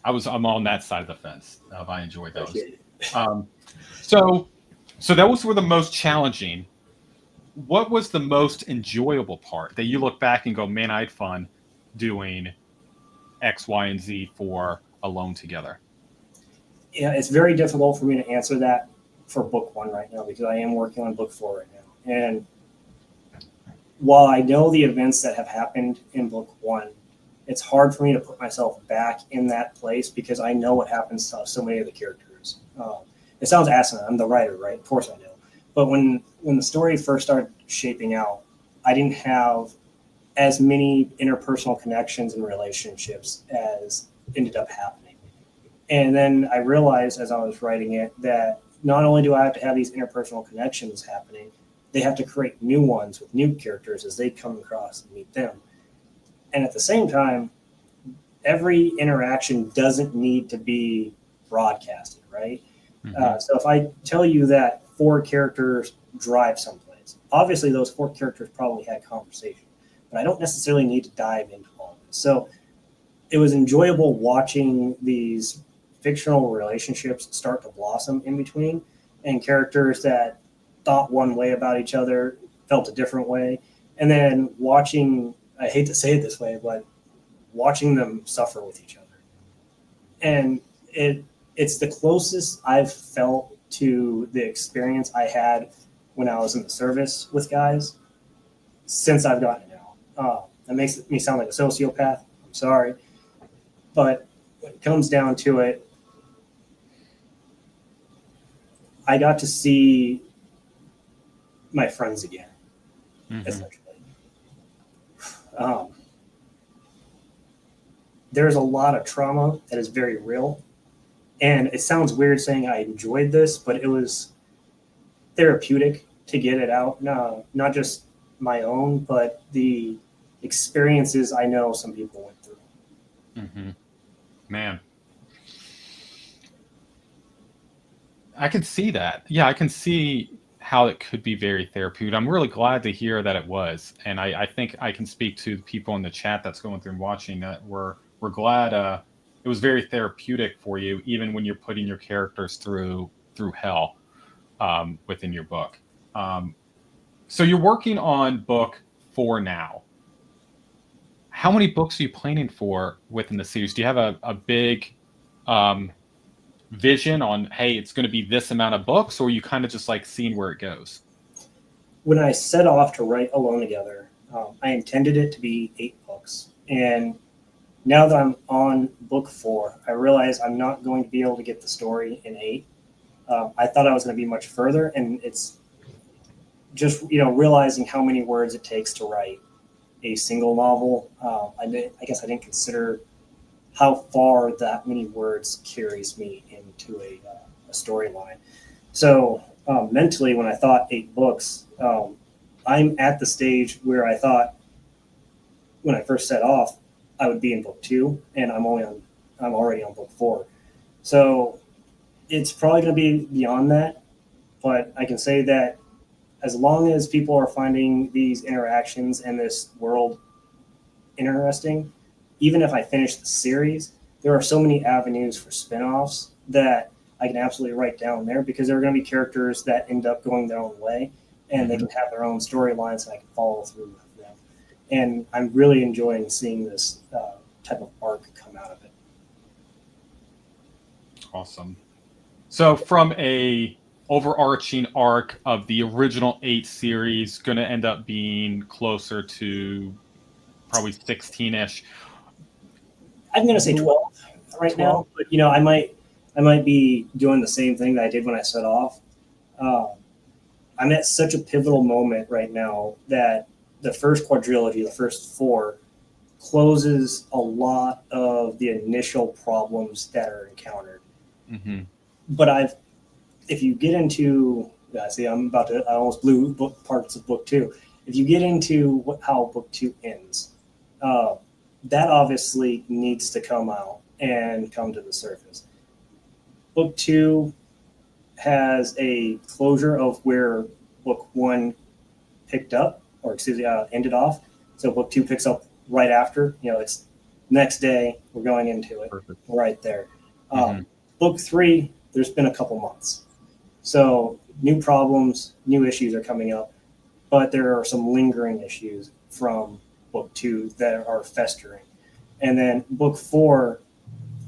I'm on that side of the fence. I enjoyed those. So those were the most challenging. What was the most enjoyable part that you look back and go, man, I had fun doing X, Y, and Z for Alone Together? Yeah, it's very difficult for me to answer that for book one right now because I am working on book 4 right now. And while I know the events that have happened in book 1, it's hard for me to put myself back in that place because I know what happens to so many of the characters. It sounds asinine. I'm the writer, right? Of course I know. But when the story first started shaping out, I didn't have as many interpersonal connections and relationships as ended up happening. And then I realized as I was writing it that not only do I have to have these interpersonal connections happening, they have to create new ones with new characters as they come across and meet them. And at the same time, every interaction doesn't need to be broadcasted, right? So if I tell you that 4 characters drive someplace, obviously those 4 characters probably had conversation, but I don't necessarily need to dive into all of this. So it was enjoyable watching these fictional relationships start to blossom in between, and characters that thought one way about each other felt a different way. And then watching, I hate to say it this way, but watching them suffer with each other. And it's the closest I've felt to the experience I had when I was in the service with guys since I've gotten it out. That makes me sound like a sociopath. I'm sorry. But when it comes down to it, I got to see my friends again, essentially. There's a lot of trauma that is very real. And it sounds weird saying I enjoyed this, but it was therapeutic to get it out. No, not just my own, but the experiences I know some people went through. Man. I can see that. Yeah, I can see how it could be very therapeutic. I'm really glad to hear that it was, and I think I can speak to the people in the chat that's going through and watching that we're glad it was very therapeutic for you, even when you're putting your characters through hell within your book. Um, so you're working on book 4 now. How many books are you planning for within the series? Do you have a big um, vision on, hey, it's going to be this amount of books, or are you kind of just like seeing where it goes? When I set off to write Alone Together, I intended it to be 8 books. And now that I'm on book 4, I realize I'm not going to be able to get the story in 8. I thought I was going to be much further, and it's just realizing how many words it takes to write a single novel. I guess I didn't consider how far that many words carries me into a storyline. So mentally, when I thought 8 books, I'm at the stage where I thought when I first set off, I would be in book 2, and I'm already on book 4. So it's probably going to be beyond that, but I can say that as long as people are finding these interactions and this world interesting, even if I finish the series, there are so many avenues for spin-offs that I can absolutely write down there, because there are going to be characters that end up going their own way, and they can have their own storylines, and I can follow through with them. And I'm really enjoying seeing this type of arc come out of it. Awesome. So from a overarching arc of the original 8 series, going to end up being closer to probably 16-ish. I'm going to say 12 right now, but I might be doing the same thing that I did when I set off. I'm at such a pivotal moment right now that the first quadrilogy, the first 4, closes a lot of the initial problems that are encountered. Mm-hmm. But if you get into, I almost blew parts of book 2. If you get into how book 2 ends, that obviously needs to come out and come to the surface. Book 2 has a closure of where book 1 picked up, or ended off. So book 2 picks up right after. It's next day, we're going into it. Perfect. Right there. Book 3, there's been a couple months. So new problems, new issues are coming up, but there are some lingering issues from book 2 that are festering. And then book 4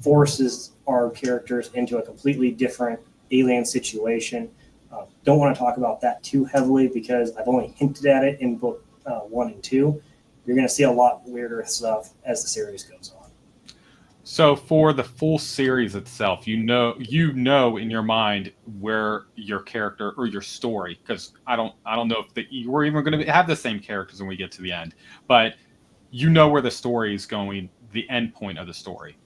forces our characters into a completely different alien situation. Don't want to talk about that too heavily, because I've only hinted at it in book 1 and 2. You're going to see a lot weirder stuff as the series goes on. So for the full series itself, you know in your mind where your character or your story, because I don't know if we're even going to have the same characters when we get to the end, but where the story is going, the end point of the story.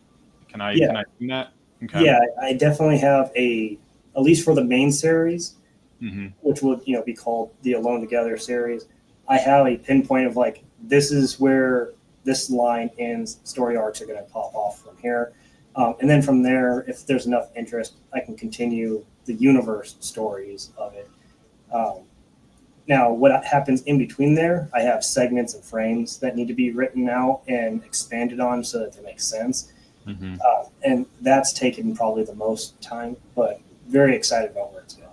Can I do that? Okay. Yeah, I definitely have at least for the main series, mm-hmm. which would be called the Alone Together series. I have a pinpoint of this is where this line ends. Story arcs are going to pop off from here, and then from there, if there's enough interest, I can continue the universe stories of it. Now, what happens in between there, I have segments and frames that need to be written out and expanded on so that they make sense. Mm-hmm. And that's taken probably the most time, but very excited about where it's going.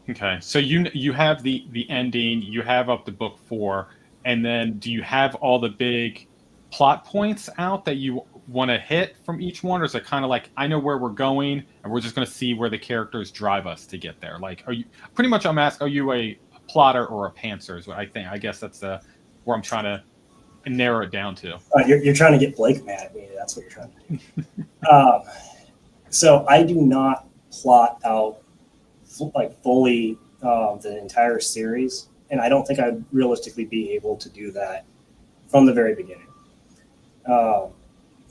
Okay, so you have the ending, you have up to book 4, and then do you have all the big plot points out that you want to hit from each one, or is it kind of like, I know where we're going, and we're just going to see where the characters drive us to get there? Like, are you pretty much? I'm asking, are you a plotter or a pantser? Is what I think. I guess that's where I'm trying to narrow it down to. You're trying to get Blake mad at me. That's what you're trying to do. So I do not plot out fully the entire series, and I don't think I'd realistically be able to do that from the very beginning.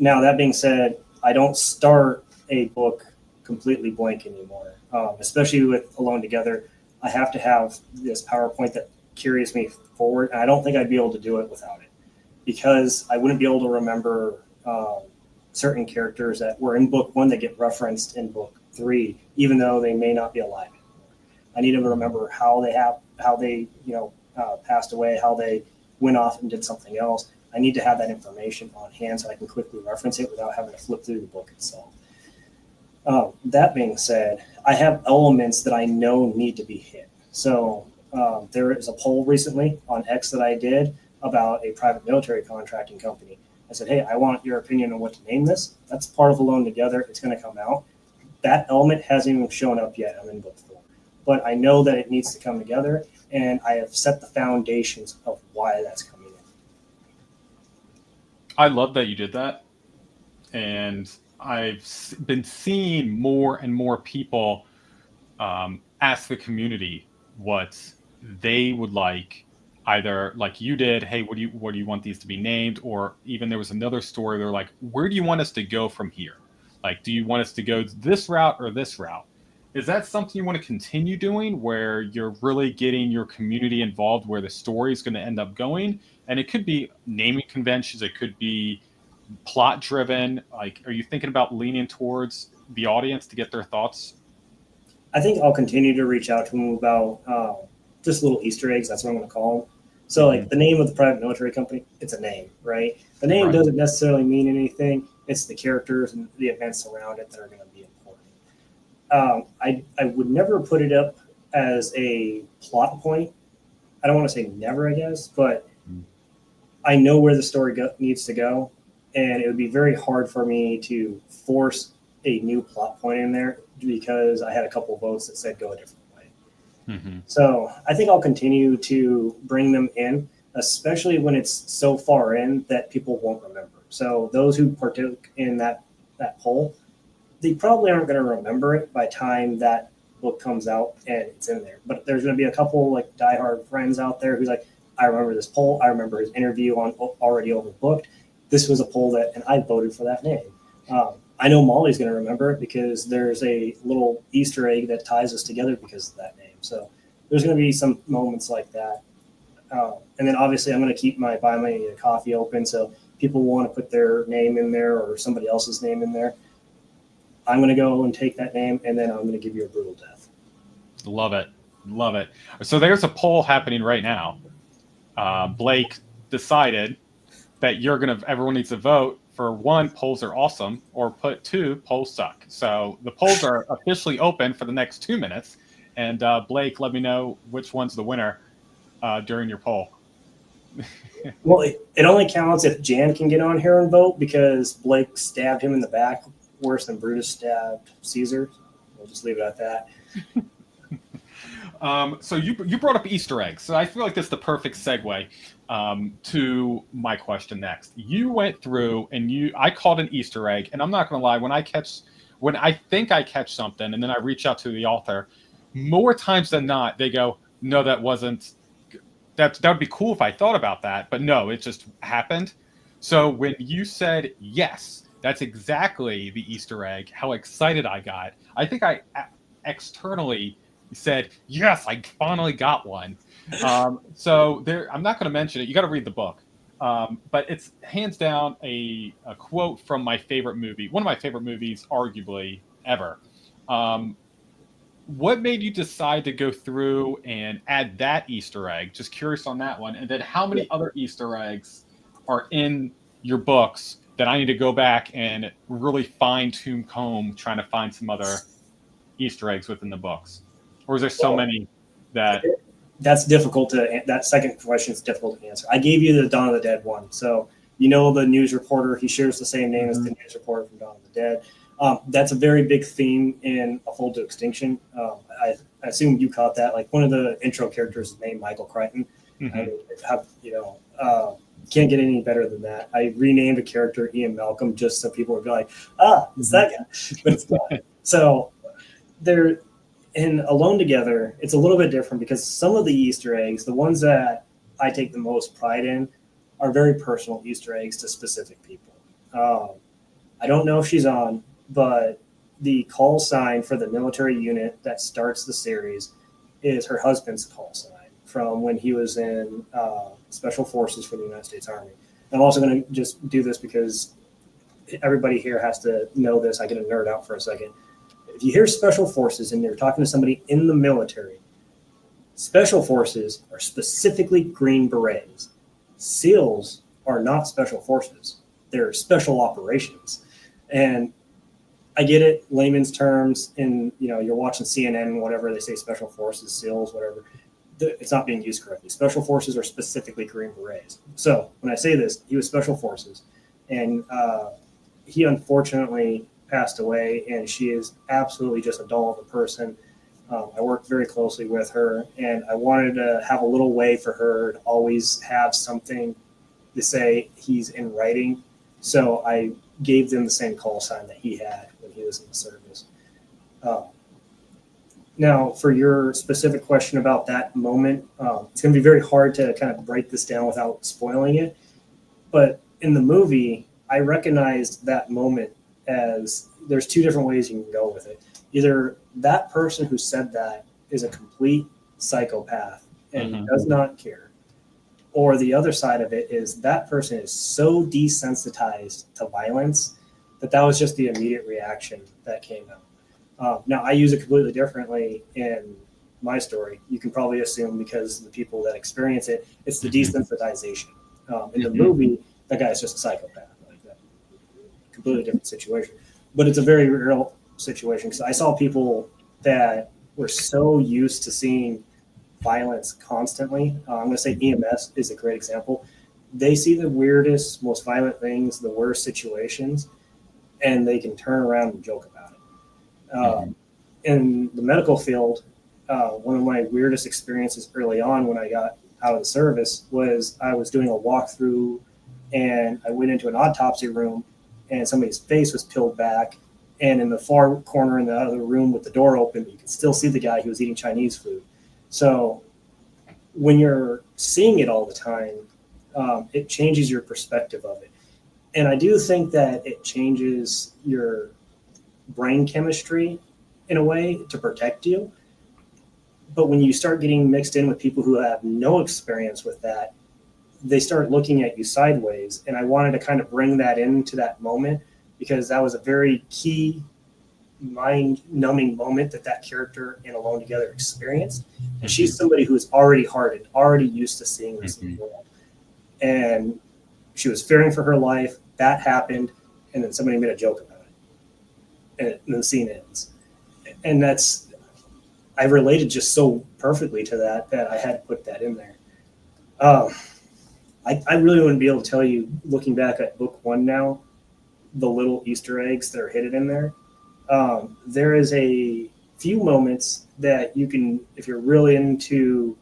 Now, that being said, I don't start a book completely blank anymore, especially with Alone Together. I have to have this PowerPoint that carries me forward, and I don't think I'd be able to do it without it, because I wouldn't be able to remember certain characters that were in book 1 that get referenced in book 3, even though they may not be alive I need to remember how they passed away, how they went off and did something else. I need to have that information on hand so I can quickly reference it without having to flip through the book itself. That being said, I have elements that I know need to be hit. So there is a poll recently on X that I did about a private military contracting company. I said, hey, I want your opinion on what to name this. That's part of Alone Together. It's going to come out. That element hasn't even shown up yet. I'm in book 4. But I know that it needs to come together, and I have set the foundations of why that's coming in. I love that you did that. And I've been seeing more and more people ask the community what they would like, either like you did, hey, what do you want these to be named? Or even there was another story, they're like, where do you want us to go from here? Like, do you want us to go this route or this route? Is that something you want to continue doing, where you're really getting your community involved, where the story is going to end up going? And it could be naming conventions, it could be plot driven. Like, are you thinking about leaning towards the audience to get their thoughts? I think I'll continue to reach out to them about just little Easter eggs. That's what I'm going to call them. So, like, the name of the private military company, it's a name, right? The name doesn't necessarily mean anything. It's the characters and the events around it that are going to be important. I would never put it up as a plot point. I don't want to say never, I guess, but I know where the story needs to go, and it would be very hard for me to force a new plot point in there because I had a couple of votes that said go a different way. Mm-hmm. So I think I'll continue to bring them in, especially when it's so far in that people won't remember. So those who partook in that poll, they probably aren't going to remember it by the time that book comes out and it's in there. But there's going to be a couple like diehard friends out there who's like, I remember this poll. I remember his interview on Already Overbooked. This was a poll and I voted for that name. I know Molly's going to remember it because there's a little Easter egg that ties us together because of that name. So there's going to be some moments like that. And then obviously I'm going to keep my Buy Me a Coffee open. So people want to put their name in there or somebody else's name in there. I'm going to go and take that name, and then I'm going to give you a brutal death. Love it. Love it. So there's a poll happening right now. Blake decided that everyone needs to vote for 1, polls are awesome, or put 2, polls suck. So the polls are officially open for the next 2 minutes. And Blake, let me know which one's the winner during your poll. Well, it only counts if Jan can get on here and vote because Blake stabbed him in the back worse than Brutus stabbed Caesar. We'll just leave it at that. So you brought up Easter eggs. So I feel like this is the perfect segue to my question next. You went through and I called an Easter egg, and I'm not going to lie, when I think I catch something and then I reach out to the author, more times than not, they go, no, that would be cool if I thought about that, but no, it just happened. So when you said yes, that's exactly the Easter egg, how excited I got. I think I externally said, yes, I finally got one. So I'm not going to mention it. You got to read the book. But it's hands down a quote from my favorite movie, one of my favorite movies, arguably, ever. What made you decide to go through and add that Easter egg? Just curious on that one. And then how many other Easter eggs are in your books that I need to go back and really fine-tune comb trying to find some other Easter eggs within the books? Or is there so many that... That's difficult that second question is difficult to answer. I gave you the Dawn of the Dead one. So, the news reporter, he shares the same name as the news reporter from Dawn of the Dead. That's a very big theme in A Fold to Extinction. I assume you caught that. Like, one of the intro characters is named Michael Crichton. Can't get any better than that. I renamed a character Ian Malcolm just so people would be like, it's that guy. But it's not. So they're in Alone Together, it's a little bit different because some of the Easter eggs, the ones that I take the most pride in, are very personal Easter eggs to specific people. I don't know if she's on, but the call sign for the military unit that starts the series is her husband's call sign from when he was in Special Forces for the United States Army. I'm also going to just do this because everybody here has to know this. I get a nerd out for a second. If you hear special forces and you're talking to somebody in the military, special forces are specifically Green Berets. SEALs are not special forces. They're special operations. And I get it, layman's terms, and you're watching CNN, whatever, they say special forces, SEALs, whatever. It's not being used correctly. Special forces are specifically Green Berets. So when I say this, he was special forces, and he unfortunately passed away, and she is absolutely just a doll of a person. I worked very closely with her, and I wanted to have a little way for her to always have something to say he's in writing. So I gave them the same call sign that he had when he was in the service. Now, for your specific question about that moment, it's going to be very hard to kind of break this down without spoiling it. But in the movie, I recognized that moment as there's two different ways you can go with it. Either that person who said that is a complete psychopath and does not care, or the other side of it is that person is so desensitized to violence that was just the immediate reaction that came out. Now, I use it completely differently in my story. You can probably assume because the people that experience it, it's the desensitization. In the movie, that guy's just a psychopath. Like that. Completely different situation. But it's a very real situation because I saw people that were so used to seeing violence constantly. I'm going to say EMS is a great example. They see the weirdest, most violent things, the worst situations, and they can turn around and joke about it. In the medical field, one of my weirdest experiences early on when I got out of the service was I was doing a walkthrough and I went into an autopsy room and somebody's face was peeled back, and in the far corner in the other room with the door open, you could still see the guy who was eating Chinese food. So when you're seeing it all the time, it changes your perspective of it. And I do think that it changes your brain chemistry in a way to protect you. But when you start getting mixed in with people who have no experience with that, they start looking at you sideways. And I wanted to kind of bring that into that moment because that was a very key mind-numbing moment that character in Alone Together experienced. And she's somebody who's already hardened, already used to seeing this in the world. And she was fearing for her life. That happened. And then somebody made a joke about it. And the scene ends. And I related just so perfectly to that I had to put that in there. I really wouldn't be able to tell you, looking back at book one now, the little Easter eggs that are hidden in there. There is a few moments that you can, if you're really into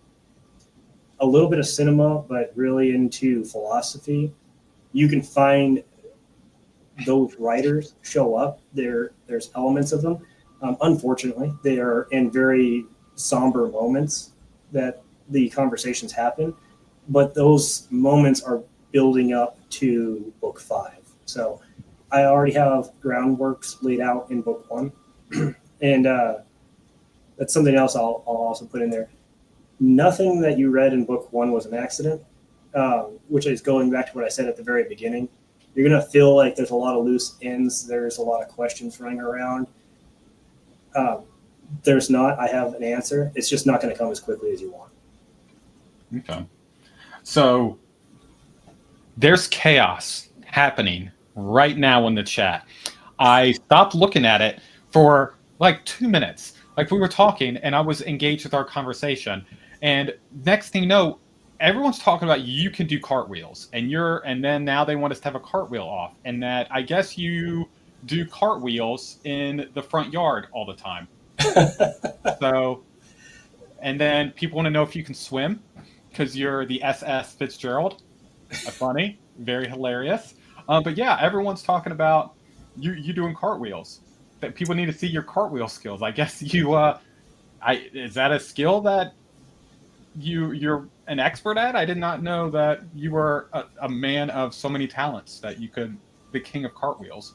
a little bit of cinema, but really into philosophy, you can find those writers show up. There's elements of them. Unfortunately, they are in very somber moments that the conversations happen, but those moments are building up to book 5. So I already have groundworks laid out in book 1. And that's something else I'll also put in there. Nothing that you read in book 1 was an accident, which is going back to what I said at the very beginning. You're going to feel like there's a lot of loose ends. There's a lot of questions running around. There's not. I have an answer. It's just not going to come as quickly as you want. Okay. So there's chaos happening right now in the chat. I stopped looking at it for like 2 minutes. Like we were talking and I was engaged with our conversation. And next thing you know, everyone's talking about you can do cartwheels and then now they want us to have a cartwheel off, and that I guess you do cartwheels in the front yard all the time. So, and then people want to know if you can swim because you're the SS Fitzgerald. Funny, very hilarious. But yeah, everyone's talking about you doing cartwheels. That people need to see your cartwheel skills. I guess you. Is that a skill that you're an expert at? I did not know that you were a man of so many talents that you could the king of cartwheels.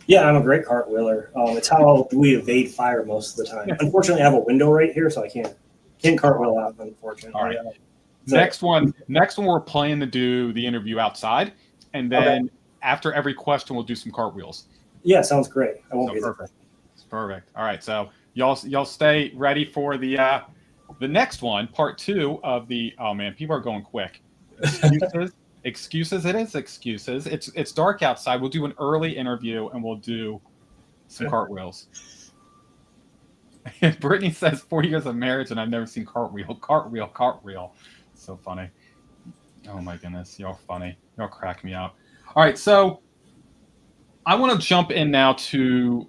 Yeah, I'm a great cartwheeler. It's how we evade fire most of the time. Unfortunately, I have a window right here, so I can't cartwheel out. Unfortunately. All right. Next one, we're planning to do the interview outside, and then after every question, we'll do some cartwheels. Yeah, sounds great. I won't be there. Perfect. All right, so y'all stay ready for the next one, part 2 of the. Oh man, people are going quick. Excuses, excuses. It is excuses. It's dark outside. We'll do an early interview and we'll do some cartwheels. Brittany says 4 years of marriage and I've never seen cartwheel. So funny. Oh my goodness, y'all funny. Y'all crack me up. All right, so I want to jump in now to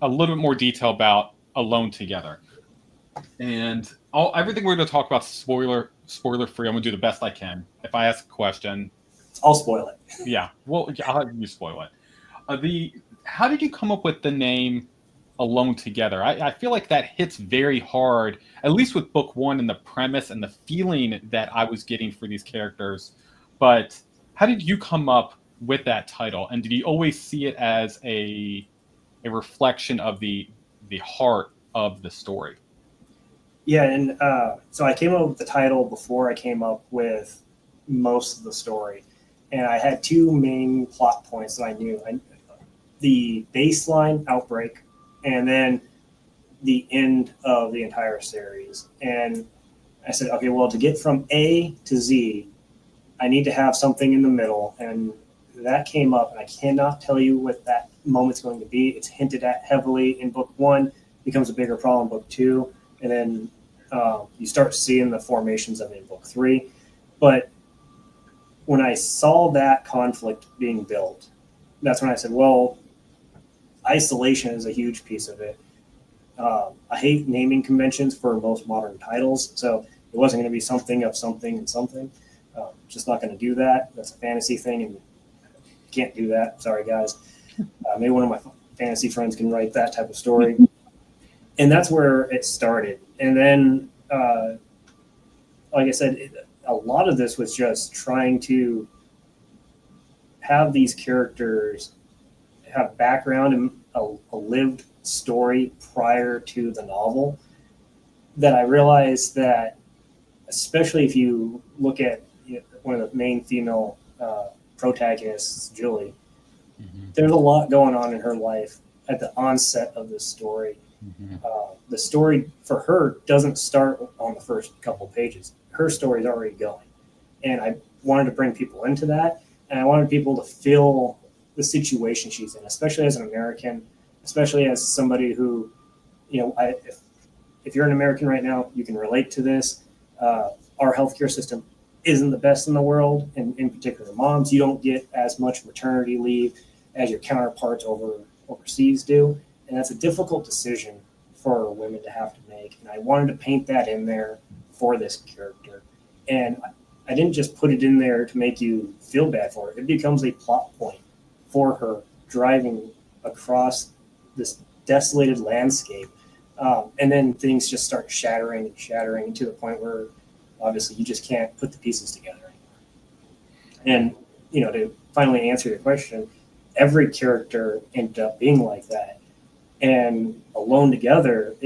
a little bit more detail about Alone Together. And everything we're going to talk about spoiler free. I'm going to do the best I can. If I ask a question, I'll spoil it. Yeah, well, I'll have you spoil it. How did you come up with the name Alone Together? I feel like that hits very hard, at least with book 1 and the premise and the feeling that I was getting for these characters. But how did you come up with that title? And did you always see it as a reflection of the heart of the story? Yeah, and so I came up with the title before I came up with most of the story. And I had 2 main plot points that I knew. The baseline outbreak, and then the end of the entire series. And I said, okay, well, to get from A to Z, I need to have something in the middle. And that came up, and I cannot tell you what that moment's going to be. It's hinted at heavily in book 1, becomes a bigger problem in book 2, and then you start seeing the formations of it in book 3. But when I saw that conflict being built, that's when I said, well, isolation is a huge piece of it. I hate naming conventions for most modern titles, so it wasn't going to be something of something and something. Just not going to do that. That's a fantasy thing, and can't do that. Sorry, guys. Maybe one of my fantasy friends can write that type of story. And that's where it started. And then, like I said, a lot of this was just trying to have these characters have background and a lived story prior to the novel, that I realized that, especially if you look at one of the main female protagonists, Julie, there's a lot going on in her life at the onset of this story. The story for her doesn't start on the first couple of pages. Her story is already going. And I wanted to bring people into that, and I wanted people to feel the situation she's in, especially as an American, especially as somebody who, if you're an American right now, you can relate to this. Our healthcare system isn't the best in the world, and in particular moms. You don't get as much maternity leave as your counterparts overseas do, and that's a difficult decision for women to have to make. And I wanted to paint that in there for this character, and I didn't just put it in there to make you feel bad for her. It becomes a plot point for her driving across this desolated landscape, and then things just start shattering to the point where obviously you just can't put the pieces together anymore. And to finally answer your question, every character ended up being like that. And Alone Together,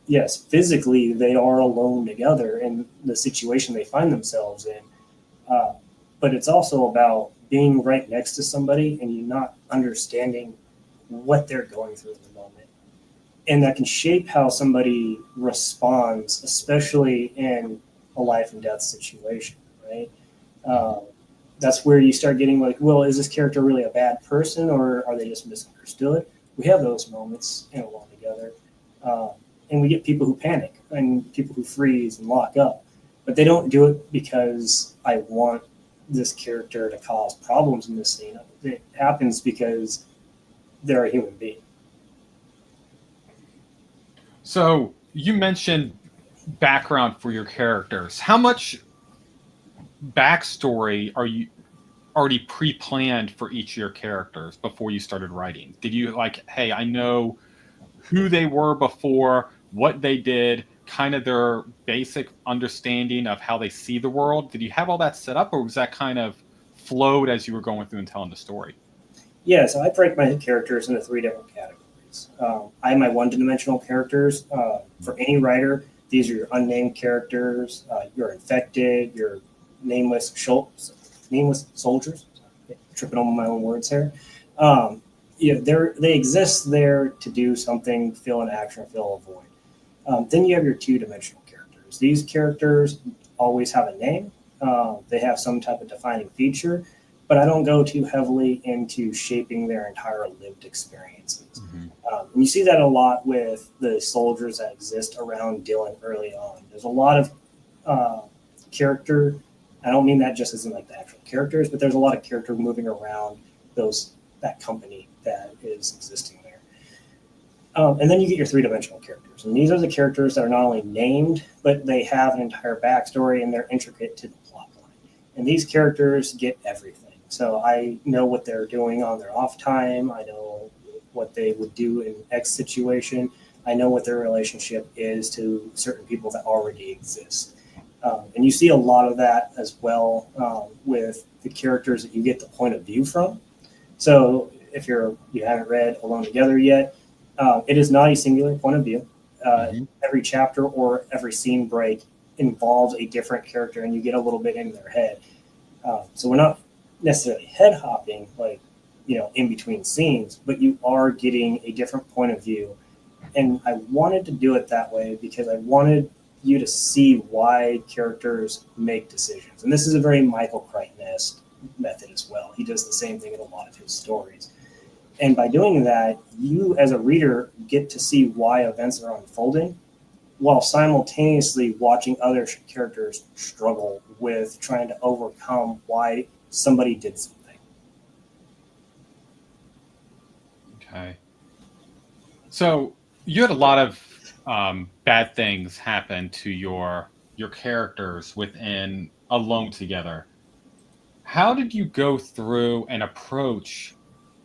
yes, physically they are alone together in the situation they find themselves in, but it's also about being right next to somebody and you not understanding what they're going through in the moment. And that can shape how somebody responds, especially in a life and death situation, right? That's where you start getting like, well, is this character really a bad person, or are they just misunderstood? We have those moments in Alone Together. And we get people who panic and people who freeze and lock up. But they don't do it because I want this character to cause problems in this scene. It happens because they're a human being. So you mentioned background for your characters. How much backstory are you already pre-planned for each of your characters before you started writing? Did you hey, I know who they were before, what they did, kind of their basic understanding of how they see the world? Did you have all that set up, or was that kind of flowed as you were going through and telling the story? Yeah, so I break my characters into 3 different categories. I have my one-dimensional characters. For any writer, these are your unnamed characters. You're infected. You're nameless soldiers. Tripping over my own words here. they exist there to do something, fill an action, fill a void. Then you have your two-dimensional characters. These characters always have a name. They have some type of defining feature, but I don't go too heavily into shaping their entire lived experiences. And you see that a lot with the soldiers that exist around Dylan early on. There's a lot of character. I don't mean that just as in like the actual characters, but there's a lot of character moving around that company that is existing there. And then you get your three-dimensional characters. And these are the characters that are not only named, but they have an entire backstory and they're intricate to the plot line. And these characters get everything. So I know what they're doing on their off time. I know what they would do in X situation. I know what their relationship is to certain people that already exist. And you see a lot of that as well with the characters that you get the point of view from. So if you haven't read Alone Together yet, it is not a singular point of view. Every chapter or every scene break involves a different character, and you get a little bit in their head. So we're not necessarily head hopping, like, in between scenes, but you are getting a different point of view. And I wanted to do it that way because I wanted you to see why characters make decisions. And this is a very Michael Crichton-esque method as well. He does the same thing in a lot of his stories. And by doing that, you as a reader get to see why events are unfolding while simultaneously watching other characters struggle with trying to overcome why somebody did something. Okay. So you had a lot of bad things happen to your characters within Alone Together. How did you go through and approach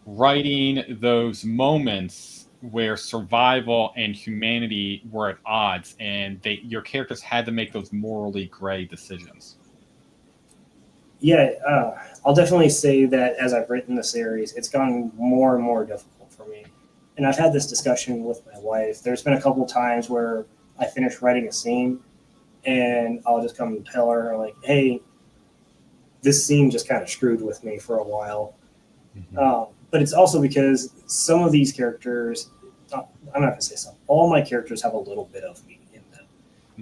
writing those moments where survival and humanity were at odds and your characters had to make those morally gray decisions? Yeah, I'll definitely say that as I've written the series, it's gotten more and more difficult for me. And I've had this discussion with my wife. There's been a couple times where I finish writing a scene and I'll just come and tell her, like, hey, this scene just kind of screwed with me for a while. But it's also because some of these characters, I'm not going to say some, all my characters have a little bit of me in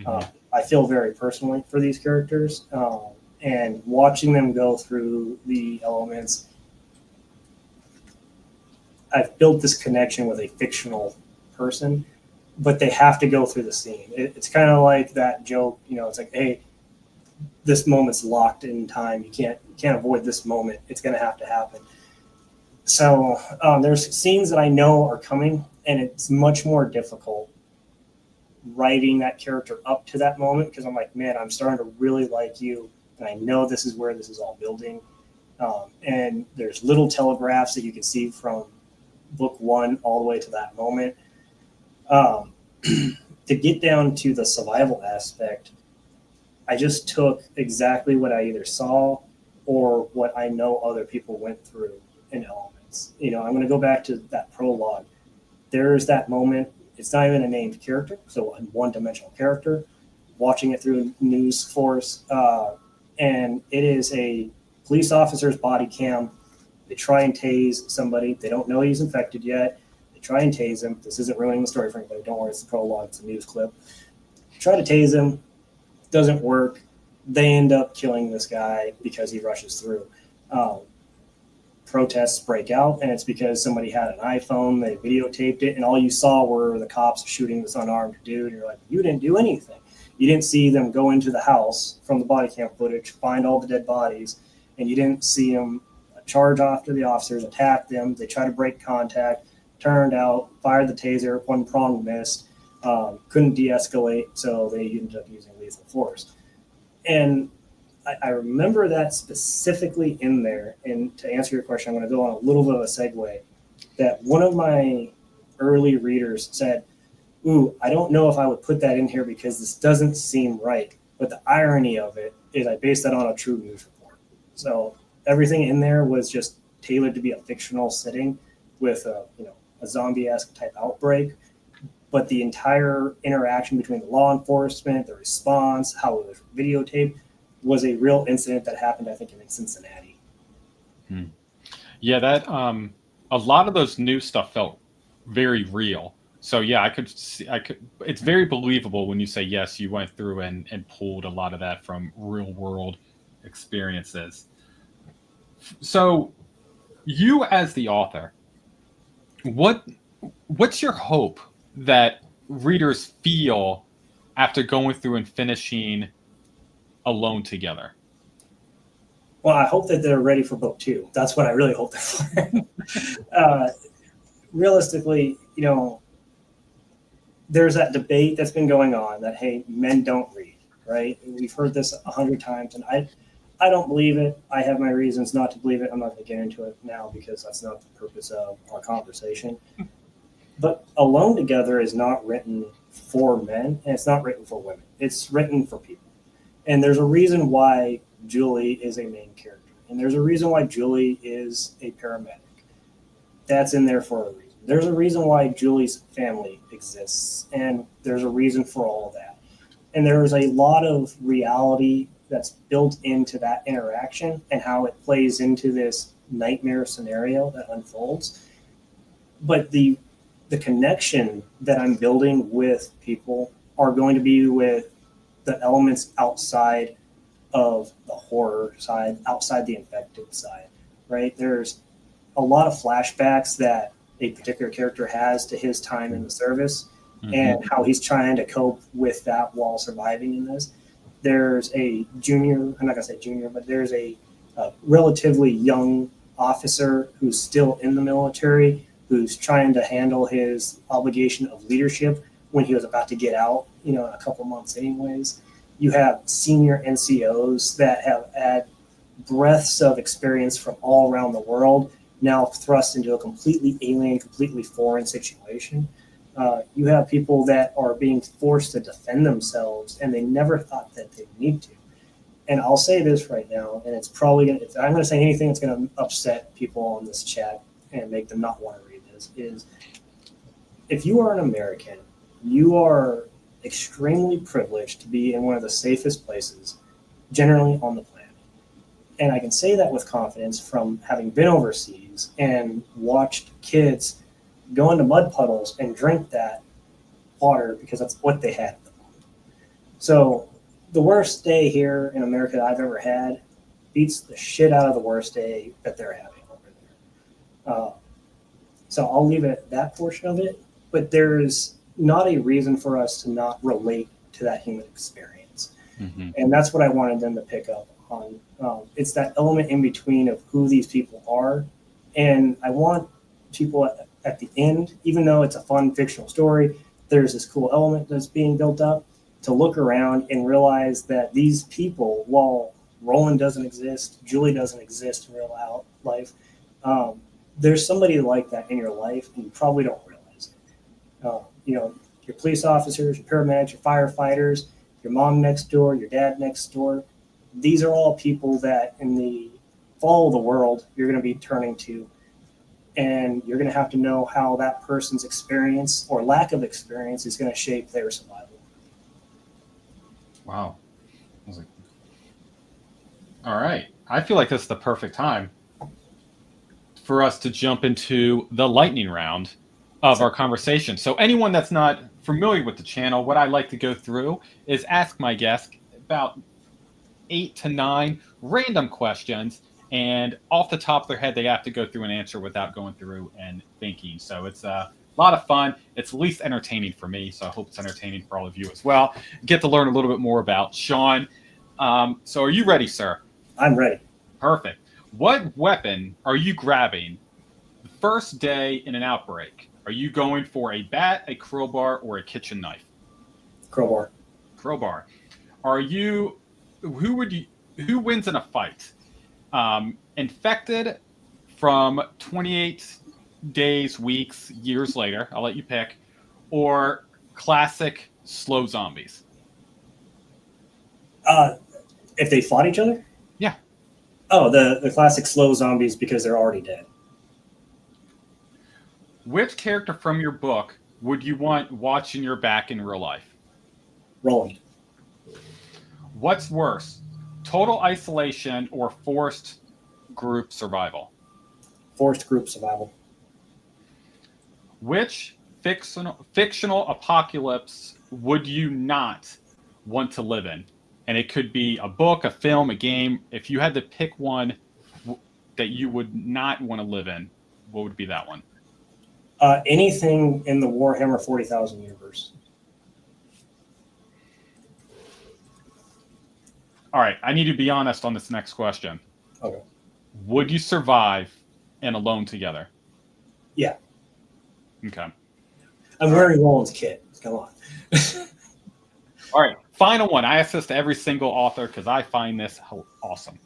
them. I feel very personally for these characters. And watching them go through the elements, I've built this connection with a fictional person, but they have to go through the scene. It's kind of like that joke, it's like, hey, this moment's locked in time. You can't avoid this moment. It's going to have to happen. So there's scenes that I know are coming, and it's much more difficult writing that character up to that moment because I'm like, man, I'm starting to really like you, and I know this is where this is all building. And there's little telegraphs that you can see from book one all the way to that moment. To get down to the survival aspect, I just took exactly what I either saw or what I know other people went through in elements. I'm going to go back to that prologue. There's that moment. It's not even a named character, so a one-dimensional character, watching it through News Force. And it is a police officer's body cam. They try and tase somebody. They don't know he's infected yet. They try and tase him. This isn't ruining the story for anybody. Don't worry, it's the prologue. It's a news clip. Try to tase him. Doesn't work. They end up killing this guy because he rushes through. Protests break out, and it's because somebody had an iPhone. They videotaped it, and all you saw were the cops shooting this unarmed dude. You're like, you didn't do anything. You didn't see them go into the house from the body cam footage, find all the dead bodies, and you didn't see them charge after the officers, attack them. They try to break contact, turned out, fired the taser, one prong missed, couldn't de-escalate, so they ended up using lethal force. And I remember that specifically in there. And to answer your question, I'm going to go on a little bit of a segue. That one of my early readers said, ooh, I don't know if I would put that in here because this doesn't seem right. But the irony of it is I based that on a true news report. So everything in there was just tailored to be a fictional setting with a zombie-esque type outbreak. But the entire interaction between the law enforcement, the response, how it was videotaped, was a real incident that happened, I think, in Cincinnati. Yeah, a lot of those new stuff felt very real. So yeah, it's very believable when you say yes, you went through and pulled a lot of that from real world experiences. So you as the author, what what's your hope that readers feel after going through and finishing Alone Together? Well, I hope that they're ready for book two. That's what I really hope they're for. uh, Realistically, there's that debate that's been going on that, hey, men don't read, right? We've heard this 100 times, and I don't believe it. I have my reasons not to believe it. I'm not going to get into it now because that's not the purpose of our conversation. But Alone Together is not written for men, and it's not written for women. It's written for people. And there's a reason why Julie is a main character, and there's a reason why Julie is a paramedic. That's in there for a reason. There's a reason why Julie's family exists, and there's a reason for all of that. And there's a lot of reality that's built into that interaction and how it plays into this nightmare scenario that unfolds. But the connection that I'm building with people are going to be with the elements outside of the horror side, outside the infected side, right? There's a lot of flashbacks that a particular character has to his time in the service and how he's trying to cope with that while surviving in this. There's a junior, I'm not going to say junior, but there's a relatively young officer who's still in the military, who's trying to handle his obligation of leadership when he was about to get out, in a couple months anyways. You have senior NCOs that have had breadths of experience from all around the world, now thrust into a completely alien, completely foreign situation. You have people that are being forced to defend themselves, and they never thought that they need to. And I'll say this right now, and it's probably going to, if I'm going to say anything that's going to upset people on this chat and make them not want to read this, is if you are an American, you are extremely privileged to be in one of the safest places generally on the planet. And I can say that with confidence from having been overseas and watched kids go into mud puddles and drink that water because that's what they had at the moment. So the worst day here in America that I've ever had beats the shit out of the worst day that they're having over there. So I'll leave it at that portion of it, but there's not a reason for us to not relate to that human experience. And that's what I wanted them to pick up on. It's that element in between of who these people are. And I want people at the end, even though it's a fun fictional story, there's this cool element that's being built up, to look around and realize that these people, while Roland doesn't exist, Julie doesn't exist in real life, there's somebody like that in your life, and you probably don't realize it. Your police officers, your paramedics, your firefighters, your mom next door, your dad next door. These are all people that in the fall of the world you're going to be turning to, and you're going to have to know how that person's experience or lack of experience is going to shape their survival. Wow. I was like, all right. I feel like this is the perfect time for us to jump into the lightning round of our conversation. So anyone that's not familiar with the channel, what I like to go through is ask my guest about 8 to 9 random questions, and off the top of their head, they have to go through and answer without going through and thinking. So it's a lot of fun. It's at least entertaining for me, so I hope it's entertaining for all of you as well. Get to learn a little bit more about Sean. So are you ready, sir? I'm ready. Perfect. What weapon are you grabbing the first day in an outbreak? Are you going for a bat, a crowbar, or a kitchen knife? Crowbar. Crowbar. Who wins in a fight? Infected from 28 days, weeks, years later, I'll let you pick, or classic slow zombies? If they fought each other? Yeah. Oh, the classic slow zombies because they're already dead. Which character from your book would you want watching your back in real life? Roland. What's worse, total isolation or forced group survival? Forced group survival. Which fictional apocalypse would you not want to live in? And it could be a book, a film, a game. If you had to pick one that you would not want to live in, what would be that one? Anything in the Warhammer 40,000 universe. All right, I need to be honest on this next question. Okay. Would you survive in Alone Together? Yeah. Okay. I'm wearing Roland's kit. Come on. All right, final one. I ask this to every single author because I find this awesome.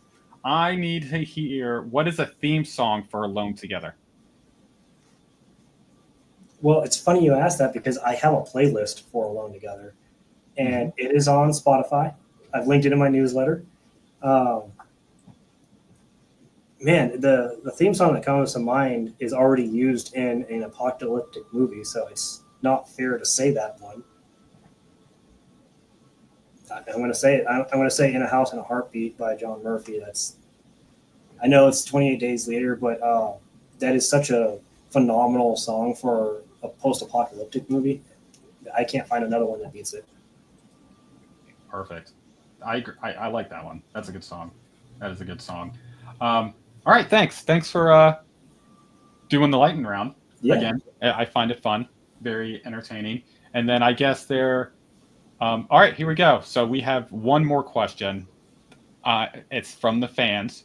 I need to hear, what is a theme song for Alone Together? Well, it's funny you asked that because I have a playlist for Alone Together, and it is on Spotify. I've linked it in my newsletter. Man, the theme song that comes to mind is already used in an apocalyptic movie, so it's not fair to say that one. I'm going to say it. I'm going to say "In a House in a Heartbeat" by John Murphy. I know it's 28 Days Later, but that is such a phenomenal song for a post-apocalyptic movie. I can't find another one that beats it. Perfect. I like that one. That's a good song. That is a good song. All right, thanks. Thanks for doing the lightning round. Yeah. Again, I find it fun, very entertaining. And then I guess all right, here we go. So we have one more question. It's from the fans.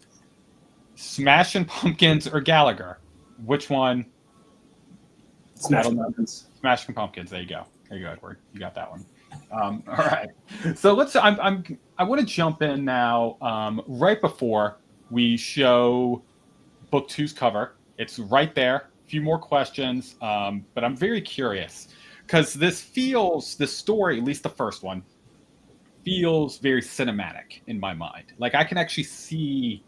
Smashing Pumpkins or Gallagher? Which one? Smashing Pumpkins. Smashing Pumpkins. There you go. There you go, Edward. You got that one. All right. So I want to jump in now. Right before we show book 2's cover, it's right there. A few more questions, but I'm very curious because the story, at least the first one, feels very cinematic in my mind. Like I can actually see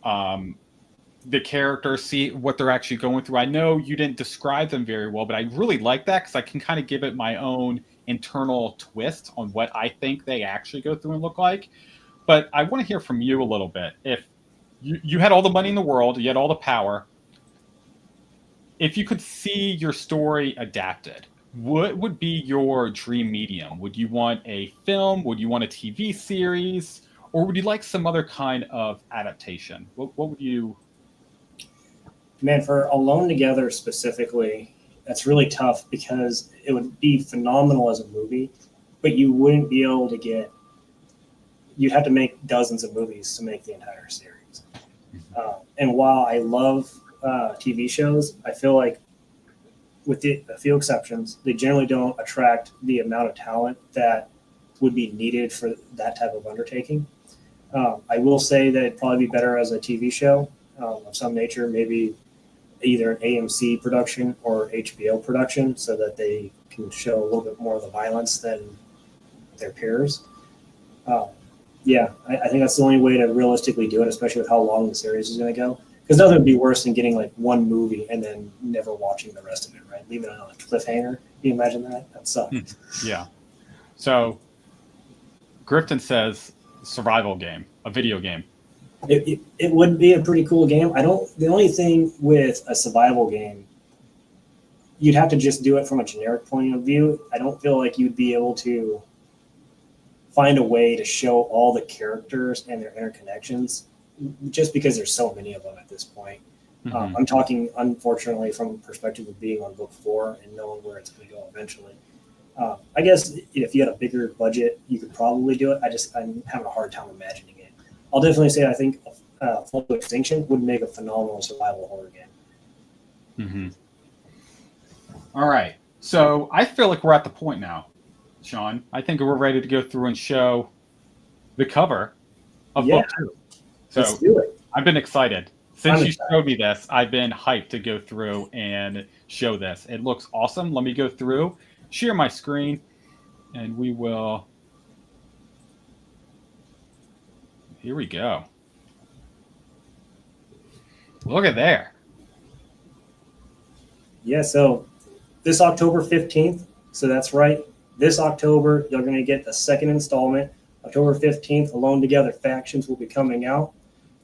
the characters, see what they're actually going through. I know you didn't describe them very well, but I really like that because I can kind of give it my own internal twist on what I think they actually go through and look like. But I want to hear from you a little bit. If you had all the money in the world, you had all the power, if you could see your story adapted, what would be your dream medium? Would you want a film? Would you want a TV series? Or would you like some other kind of adaptation? What would you... Man, for Alone Together specifically, that's really tough because it would be phenomenal as a movie, but you wouldn't be able to get... You'd have to make dozens of movies to make the entire series. And while I love TV shows, I feel like with a few exceptions, they generally don't attract the amount of talent that would be needed for that type of undertaking. I will say that it'd probably be better as a TV show of some nature, maybe either an AMC production or HBO production, so that they can show a little bit more of the violence than their peers. Yeah, I think that's the only way to realistically do it, especially with how long the series is going to go. Because nothing would be worse than getting like one movie and then never watching the rest of it, right? Leaving it on a cliffhanger. Can you imagine that? That sucks. Yeah. So Grifton says survival game, a video game. It would be a pretty cool game. The only thing with a survival game, you'd have to just do it from a generic point of view. I don't feel like you'd be able to find a way to show all the characters and their interconnections just because there's so many of them at this point. Mm-hmm. I'm talking, unfortunately, from a perspective of being on book 4 and knowing where it's going to go eventually. I guess if you had a bigger budget, you could probably do it. I'm having a hard time imagining it. I'll definitely say I think Fall to Extinction would make a phenomenal survival horror game. Mm-hmm. All right. So I feel like we're at the point now, Sean. I think we're ready to go through and show the cover of book 2. So let's do it. I've been excited. Since you showed me this, I've been hyped to go through and show this. It looks awesome. Let me go through, share my screen, and we will... Here we go. Look at there. Yeah, so this October 15th, so that's right. This October, you're going to get the second installment. October 15th, Alone Together Factions will be coming out.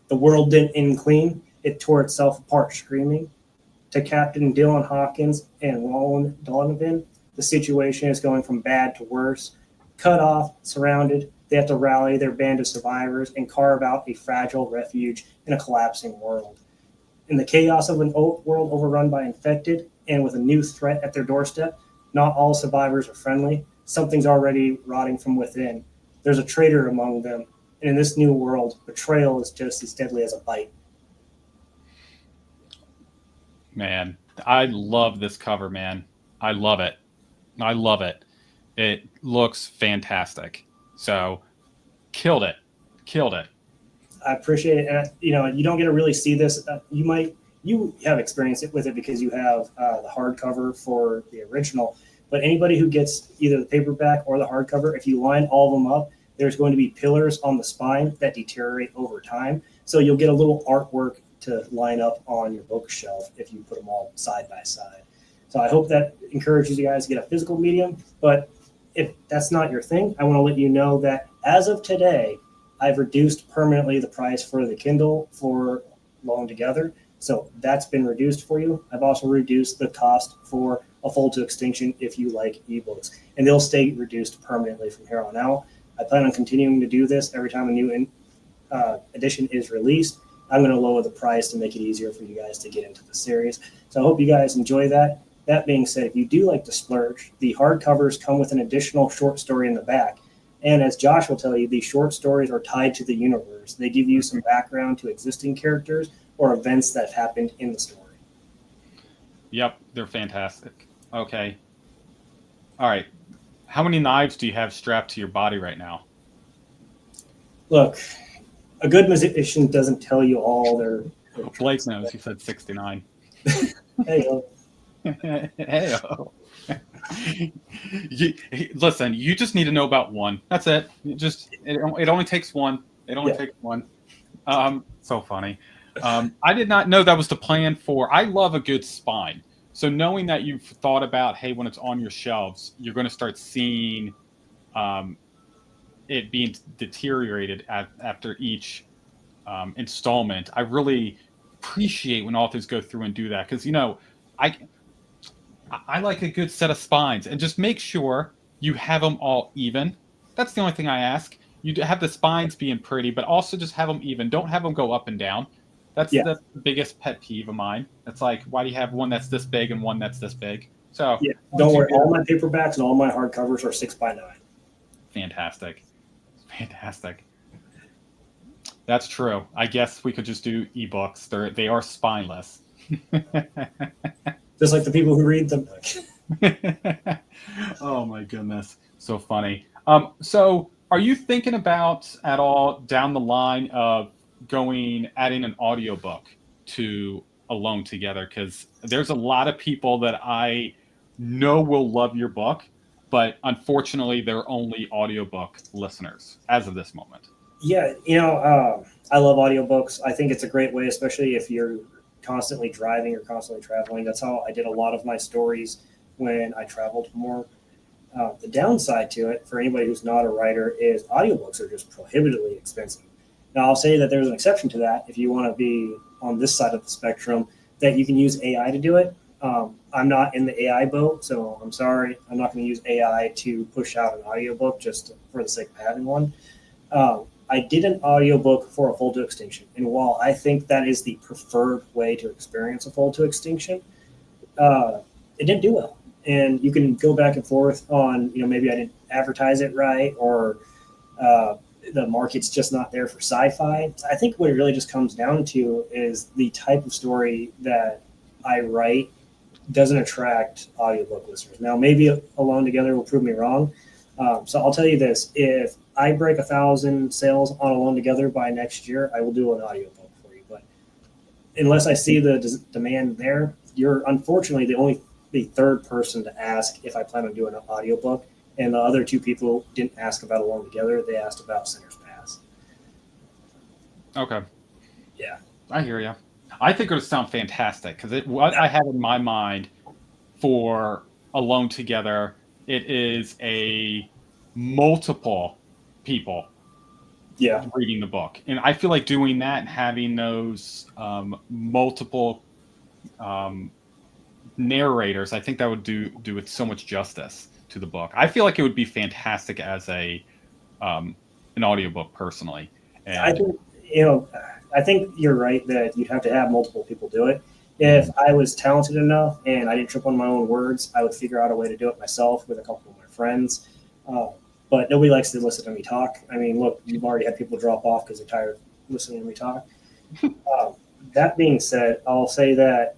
The world didn't end clean. It tore itself apart screaming. to Captain Dylan Hawkins and Roland Donovan, the situation is going from bad to worse. Cut off, surrounded, they have to rally their band of survivors and carve out a fragile refuge in a collapsing world. In the chaos of an world overrun by infected and with a new threat at their doorstep, not all survivors are friendly. Something's already rotting from within. There's a traitor among them, and in this new world, betrayal is just as deadly as a bite. Man, I love this cover, man. I love it. I love it. It looks fantastic. So, killed it. Killed it. I appreciate it. And, you don't get to really see this. You have experience with it because you have the hardcover for the original. But anybody who gets either the paperback or the hardcover, if you line all of them up, there's going to be pillars on the spine that deteriorate over time. So you'll get a little artwork to line up on your bookshelf if you put them all side by side. So I hope that encourages you guys to get a physical medium. But if that's not your thing, I want to let you know that as of today, I've reduced permanently the price for the Kindle for Alone Together. So that's been reduced for you. I've also reduced the cost for A Fold to Extinction if you like ebooks. And they'll stay reduced permanently from here on out. I plan on continuing to do this every time a new edition is released. I'm going to lower the price to make it easier for you guys to get into the series. So I hope you guys enjoy that. That being said, if you do like to splurge, the hardcovers come with an additional short story in the back. And as Josh will tell you, these short stories are tied to the universe. They give you some background to existing characters or events that have happened in the story. Yep, they're fantastic. Okay. All right. How many knives do you have strapped to your body right now? Look, a good musician doesn't tell you all their Blake knows. He said 69. Hey-o. Hey-o. Listen, you just need to know about one. That's it. It only takes one. It only takes one. So funny. I did not know that was the plan for. I love a good spine. So knowing that you've thought about, hey, when it's on your shelves, you're going to start seeing it being deteriorated after each installment. I really appreciate when authors go through and do that because I like a good set of spines, and just make sure you have them all even. That's the only thing I ask. You have the spines being pretty, but also just have them even. Don't have them go up and down. That's the biggest pet peeve of mine. It's like, why do you have one that's this big and one that's this big? So don't worry. All my paperbacks and all my hardcovers are 6x9. Fantastic. Fantastic. That's true. I guess we could just do ebooks. They are spineless. Just like the people who read them. Oh my goodness. So funny. So are you thinking about at all down the line of adding an audiobook to Alone Together? Because there's a lot of people that I know will love your book, but unfortunately they're only audiobook listeners as of this moment. Yeah, I love audiobooks. I think it's a great way, especially if you're constantly driving or constantly traveling. That's how I did a lot of my stories when I traveled more. The downside to it, for anybody who's not a writer, is audiobooks are just prohibitively expensive. Now, I'll say that there's an exception to that if you want to be on this side of the spectrum, that you can use AI to do it. I'm not in the AI boat, so I'm sorry. I'm not going to use AI to push out an audiobook just for the sake of having one. I did an audiobook for A Fold to Extinction, and while I think that is the preferred way to experience A Fold to Extinction, it didn't do well. And you can go back and forth on, maybe I didn't advertise it right, or the market's just not there for sci-fi. I think what it really just comes down to is the type of story that I write doesn't attract audiobook listeners. Now, maybe Alone Together will prove me wrong. So I'll tell you this: if I break 1,000 sales on Alone Together by next year, I will do an audiobook for you. But unless I see the demand there, you're unfortunately the third person to ask if I plan on doing an audiobook. And the other two people didn't ask about Alone Together. They asked about Sinner's Pass. Okay. Yeah. I hear you. I think it would sound fantastic because what I have in my mind for Alone Together, it is a multiple people reading the book. And I feel like doing that and having those multiple narrators, I think that would do it so much justice to the book. I feel like it would be fantastic as a an audiobook personally. I And think, I think you're right that you'd have to have multiple people do it. If I was talented enough and I didn't trip on my own words, I would figure out a way to do it myself with a couple of my friends. But nobody likes to listen to me talk. I mean, look, you've already had people drop off because they're tired of listening to me talk. That being said, I'll say that,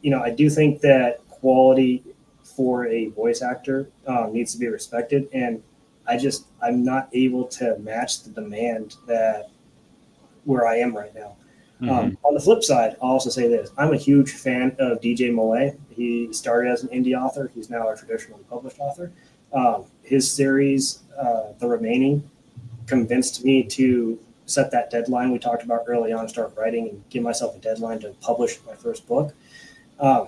I do think that quality for a voice actor needs to be respected. And I'm not able to match the demand that where I am right now. On the flip side, I'll also say this. I'm a huge fan of DJ Malay. He started as an indie author. He's now a traditionally published author. His series, The Remaining, convinced me to set that deadline we talked about early on, start writing and give myself a deadline to publish my first book.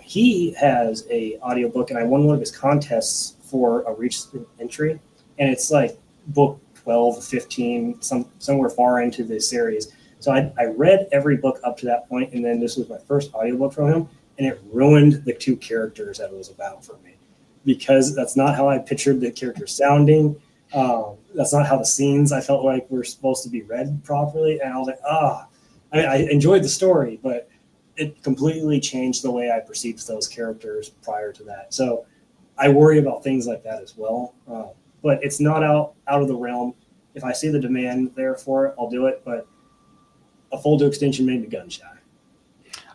He has a audiobook, and I won one of his contests for a recent entry, and it's like book 12, 15, somewhere far into the series. So I read every book up to that point, and then this was my first audiobook from him, and it ruined the two characters that it was about for me because that's not how I pictured the characters sounding. That's not how the scenes I felt like were supposed to be read properly. And I was like, I mean, I enjoyed the story, but it completely changed the way I perceived those characters prior to that. So I worry about things like that as well. But it's not out of the realm. If I see the demand there for it, I'll do it. But a folder extension made me gun shy.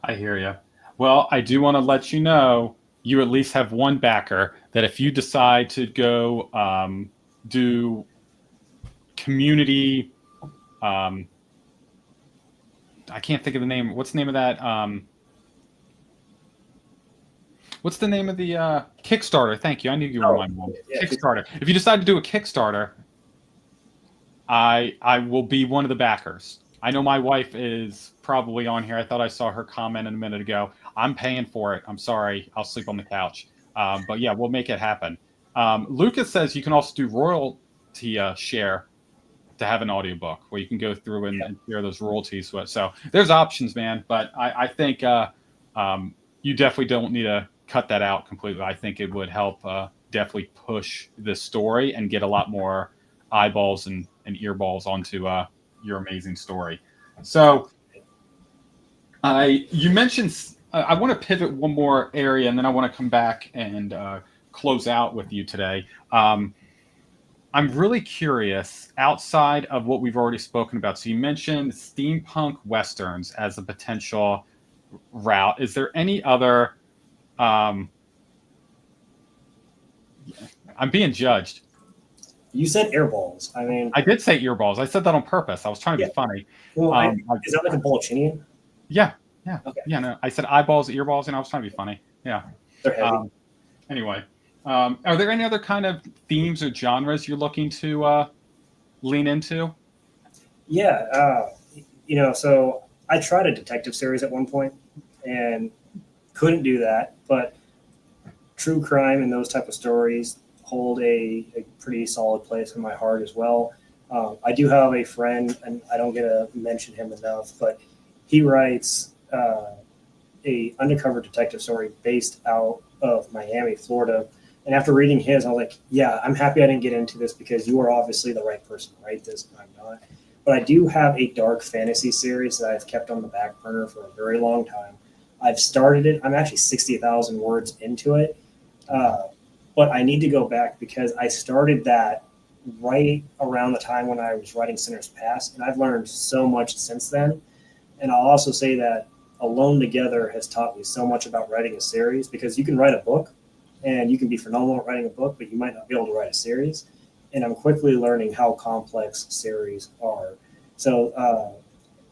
I hear you. Well, I do want to let you know you at least have one backer that if you decide to go do community, I can't think of the name. What's the name of that? What's the name of the Kickstarter? Thank you. I knew you were my one. Yeah, Kickstarter. If you decide to do a Kickstarter, I will be one of the backers. I know my wife is probably on here. I thought I saw her comment a minute ago. I'm paying for it. I'm sorry. I'll sleep on the couch. But yeah, we'll make it happen. Lucas says you can also do royalty share to have an audiobook where you can go through and share those royalties with. So there's options, man. But I think you definitely don't need to cut that out completely. I think it would help definitely push the story and get a lot more eyeballs and earballs onto your amazing story. So you mentioned, I want to pivot one more area and then I want to come back and close out with you today. I'm really curious outside of what we've already spoken about. So you mentioned steampunk Westerns as a potential route. Is there any other, I'm being judged. You said airballs. I mean, I did say earballs. I said that on purpose. I was trying to be funny. Well, is that like a Bolchinian? Yeah. Okay. Yeah, no. I said eyeballs, earballs, and I was trying to be funny. Yeah. They're heavy. Anyway, are there any other kind of themes or genres you're looking to lean into? Yeah. So I tried a detective series at one point and couldn't do that, but true crime and those type of stories hold a pretty solid place in my heart as well. I do have a friend, and I don't get to mention him enough, but he writes a undercover detective story based out of Miami, Florida. And after reading his, I was like, yeah, I'm happy I didn't get into this because you are obviously the right person to write this, and I'm not. But I do have a dark fantasy series that I've kept on the back burner for a very long time. I've started it. I'm actually 60,000 words into it. But I need to go back because I started that right around the time when I was writing Sinner's Pass, and I've learned so much since then. And I'll also say that Alone Together has taught me so much about writing a series because you can write a book and you can be phenomenal at writing a book, but you might not be able to write a series. And I'm quickly learning how complex series are. So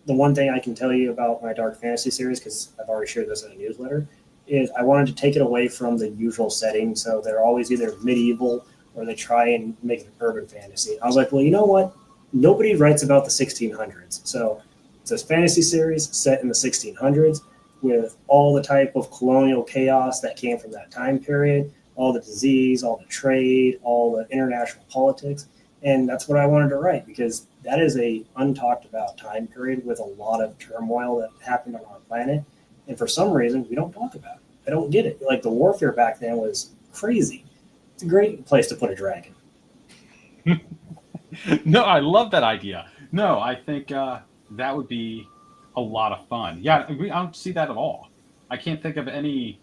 the one thing I can tell you about my dark fantasy series, because I've already shared this in a newsletter, is I wanted to take it away from the usual setting. So they're always either medieval or they try and make it urban fantasy. I was like, well, you know what? Nobody writes about the 1600s. So it's a fantasy series set in the 1600s with all the type of colonial chaos that came from that time period, all the disease, all the trade, all the international politics. And that's what I wanted to write because that is a untalked about time period with a lot of turmoil that happened on our planet. And for some reason, we don't talk about it. I don't get it. Like the warfare back then was crazy. It's a great place to put a dragon. No, I love that idea. No, I think that would be a lot of fun. Yeah, I don't see that at all. I can't think of any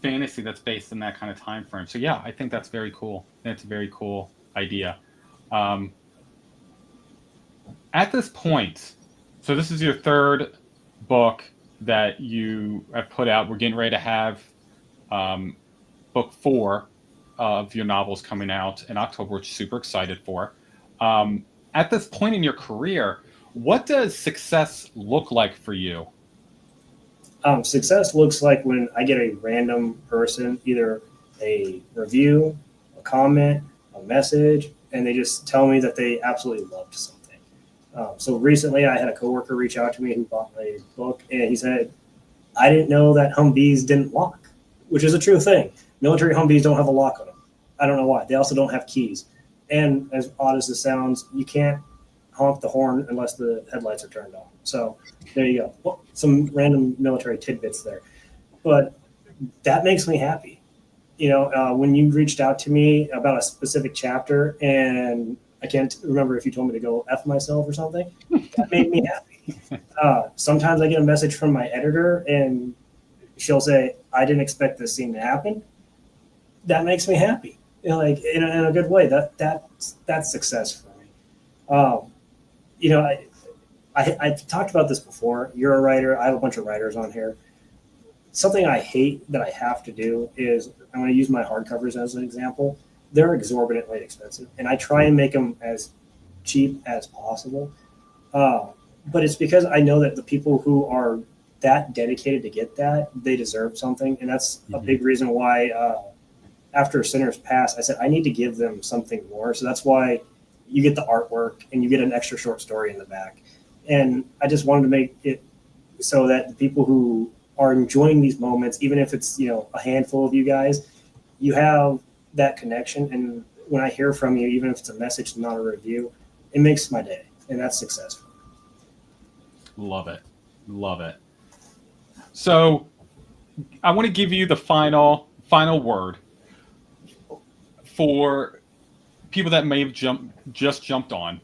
fantasy that's based in that kind of time frame. So yeah, I think that's very cool. That's a very cool idea. Um, at this point, so this is your third book that you have put out. We're getting ready to have um, book 4 of your novels coming out in October, which I'm super excited for. At this point in your career, what does success look like for you? Success looks like when I get a random person, either a review, a comment, a message, and they just tell me that they absolutely loved something. So recently, I had a coworker reach out to me who bought my book, and he said, "I didn't know that Humvees didn't lock," which is a true thing. Military Humvees don't have a lock on them. I don't know why. They also don't have keys. And as odd as this sounds, you can't honk the horn unless the headlights are turned on. So there you go. Well, some random military tidbits there. But that makes me happy. When you reached out to me about a specific chapter, and I can't remember if you told me to go F myself or something, that made me happy. Sometimes I get a message from my editor, and she'll say, "I didn't expect this scene to happen." That makes me happy. Like in a good way. That's success for me. I've talked about this before. You're a writer. I have a bunch of writers on here. Something I hate that I have to do is I'm going to use my hardcovers as an example. They're exorbitantly expensive, and I try and make them as cheap as possible. But it's because I know that the people who are that dedicated to get that, they deserve something, and that's a big reason why. After Sinners Pass, I said I need to give them something more. So that's why you get the artwork and you get an extra short story in the back. And I just wanted to make it so that the people who are enjoying these moments, even if it's a handful of you guys, you have that connection. And when I hear from you, even if it's a message, not a review, it makes my day, and that's successful. Love it. So I want to give you the final word for people that may have just jumped on.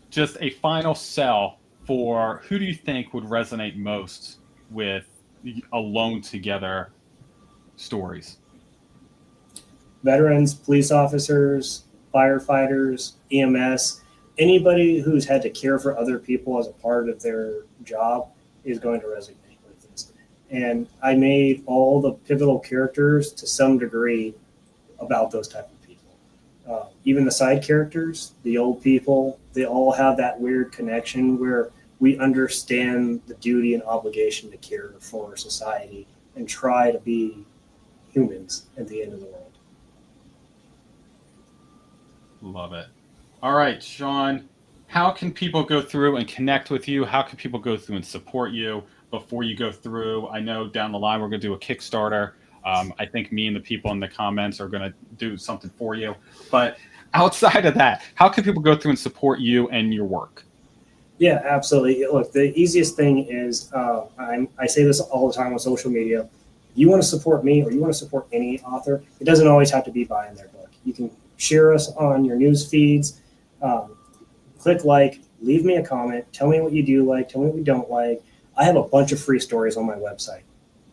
Just a final sell for who do you think would resonate most with Alone Together stories? Veterans, police officers, firefighters, EMS, anybody who's had to care for other people as a part of their job is going to resonate with this. And I made all the pivotal characters to some degree about those type of people. Even the side characters, the old people, they all have that weird connection where we understand the duty and obligation to care for society and try to be humans at the end of the world. Love it. All right, Sean, how can people go through and connect with you? How can people go through and support you before you go through? I know down the line we're going to do a Kickstarter. I think me and the people in the comments are going to do something for you. But outside of that, how can people go through and support you and your work? Yeah, absolutely. Look, the easiest thing is I say this all the time on social media. If you want to support me or you want to support any author, it doesn't always have to be buying their book. You can share us on your news feeds, click like, leave me a comment, tell me what you do like, tell me what you don't like. I have a bunch of free stories on my website.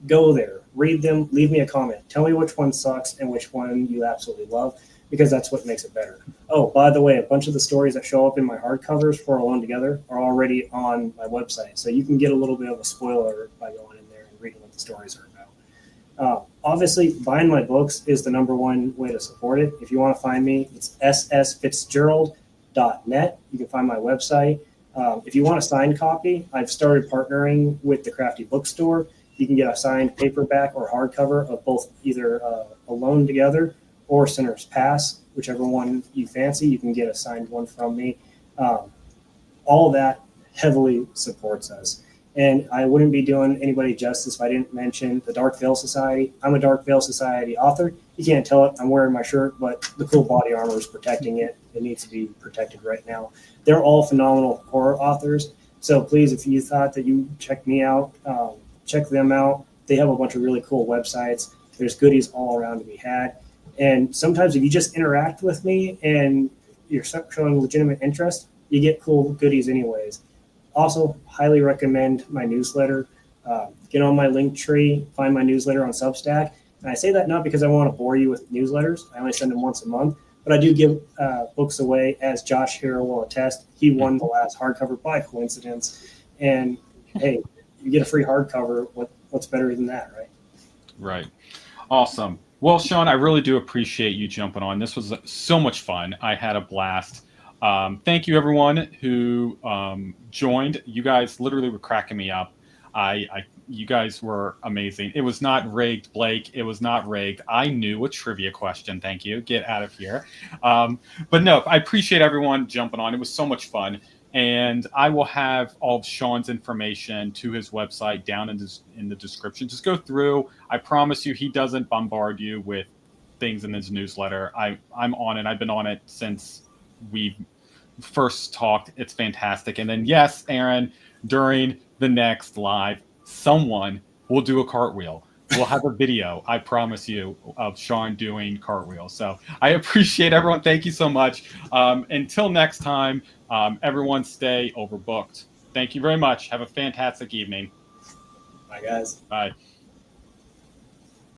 Go there, read them, leave me a comment. Tell me which one sucks and which one you absolutely love, because that's what makes it better. Oh, by the way, a bunch of the stories that show up in my hardcovers for Alone Together are already on my website. So you can get a little bit of a spoiler by going in there and reading what the stories are about. Obviously, buying my books is the number one way to support it. If you want to find me, it's ssfitzgerald.net. You can find my website. If you want a signed copy, I've started partnering with the Crafty Bookstore. You can get a signed paperback or hardcover of both either Alone Together or Sinners Pass, whichever one you fancy. You can get a signed one from me. All of that heavily supports us. And I wouldn't be doing anybody justice if I didn't mention the Dark Veil Society. I'm a Dark Veil Society author. You can't tell it. I'm wearing my shirt, but the cool body armor is protecting it. It needs to be protected right now. They're all phenomenal horror authors. So please, if you thought that you checked me out, check them out. They have a bunch of really cool websites. There's goodies all around to be had. And sometimes if you just interact with me and you're showing legitimate interest, you get cool goodies anyways. Also, highly recommend my newsletter. Get on my link tree, find my newsletter on Substack. And I say that not because I want to bore you with newsletters. I only send them once a month. But I do give books away, as Josh here will attest. He won the last hardcover by coincidence. And, hey, you get a free hardcover. What's better than that, right? Right. Awesome. Well, Sean, I really do appreciate you jumping on. This was so much fun. I had a blast. Thank you, everyone who joined. You guys literally were cracking me up. You guys were amazing. It was not rigged, Blake. It was not rigged. I knew a trivia question. Thank you. Get out of here. But no, I appreciate everyone jumping on. It was so much fun. And I will have all of Sean's information to his website down in the description. Just go through. I promise you, he doesn't bombard you with things in his newsletter. I'm on it. I've been on it since we first talked. It's fantastic. And then, yes, Aaron, during the next live, someone will do a cartwheel. We'll have a video, I promise you, of Sean doing cartwheels. So I appreciate everyone. Thank you so much. Until next time, everyone stay overbooked. Thank you very much. Have a fantastic evening. Bye, guys. Bye.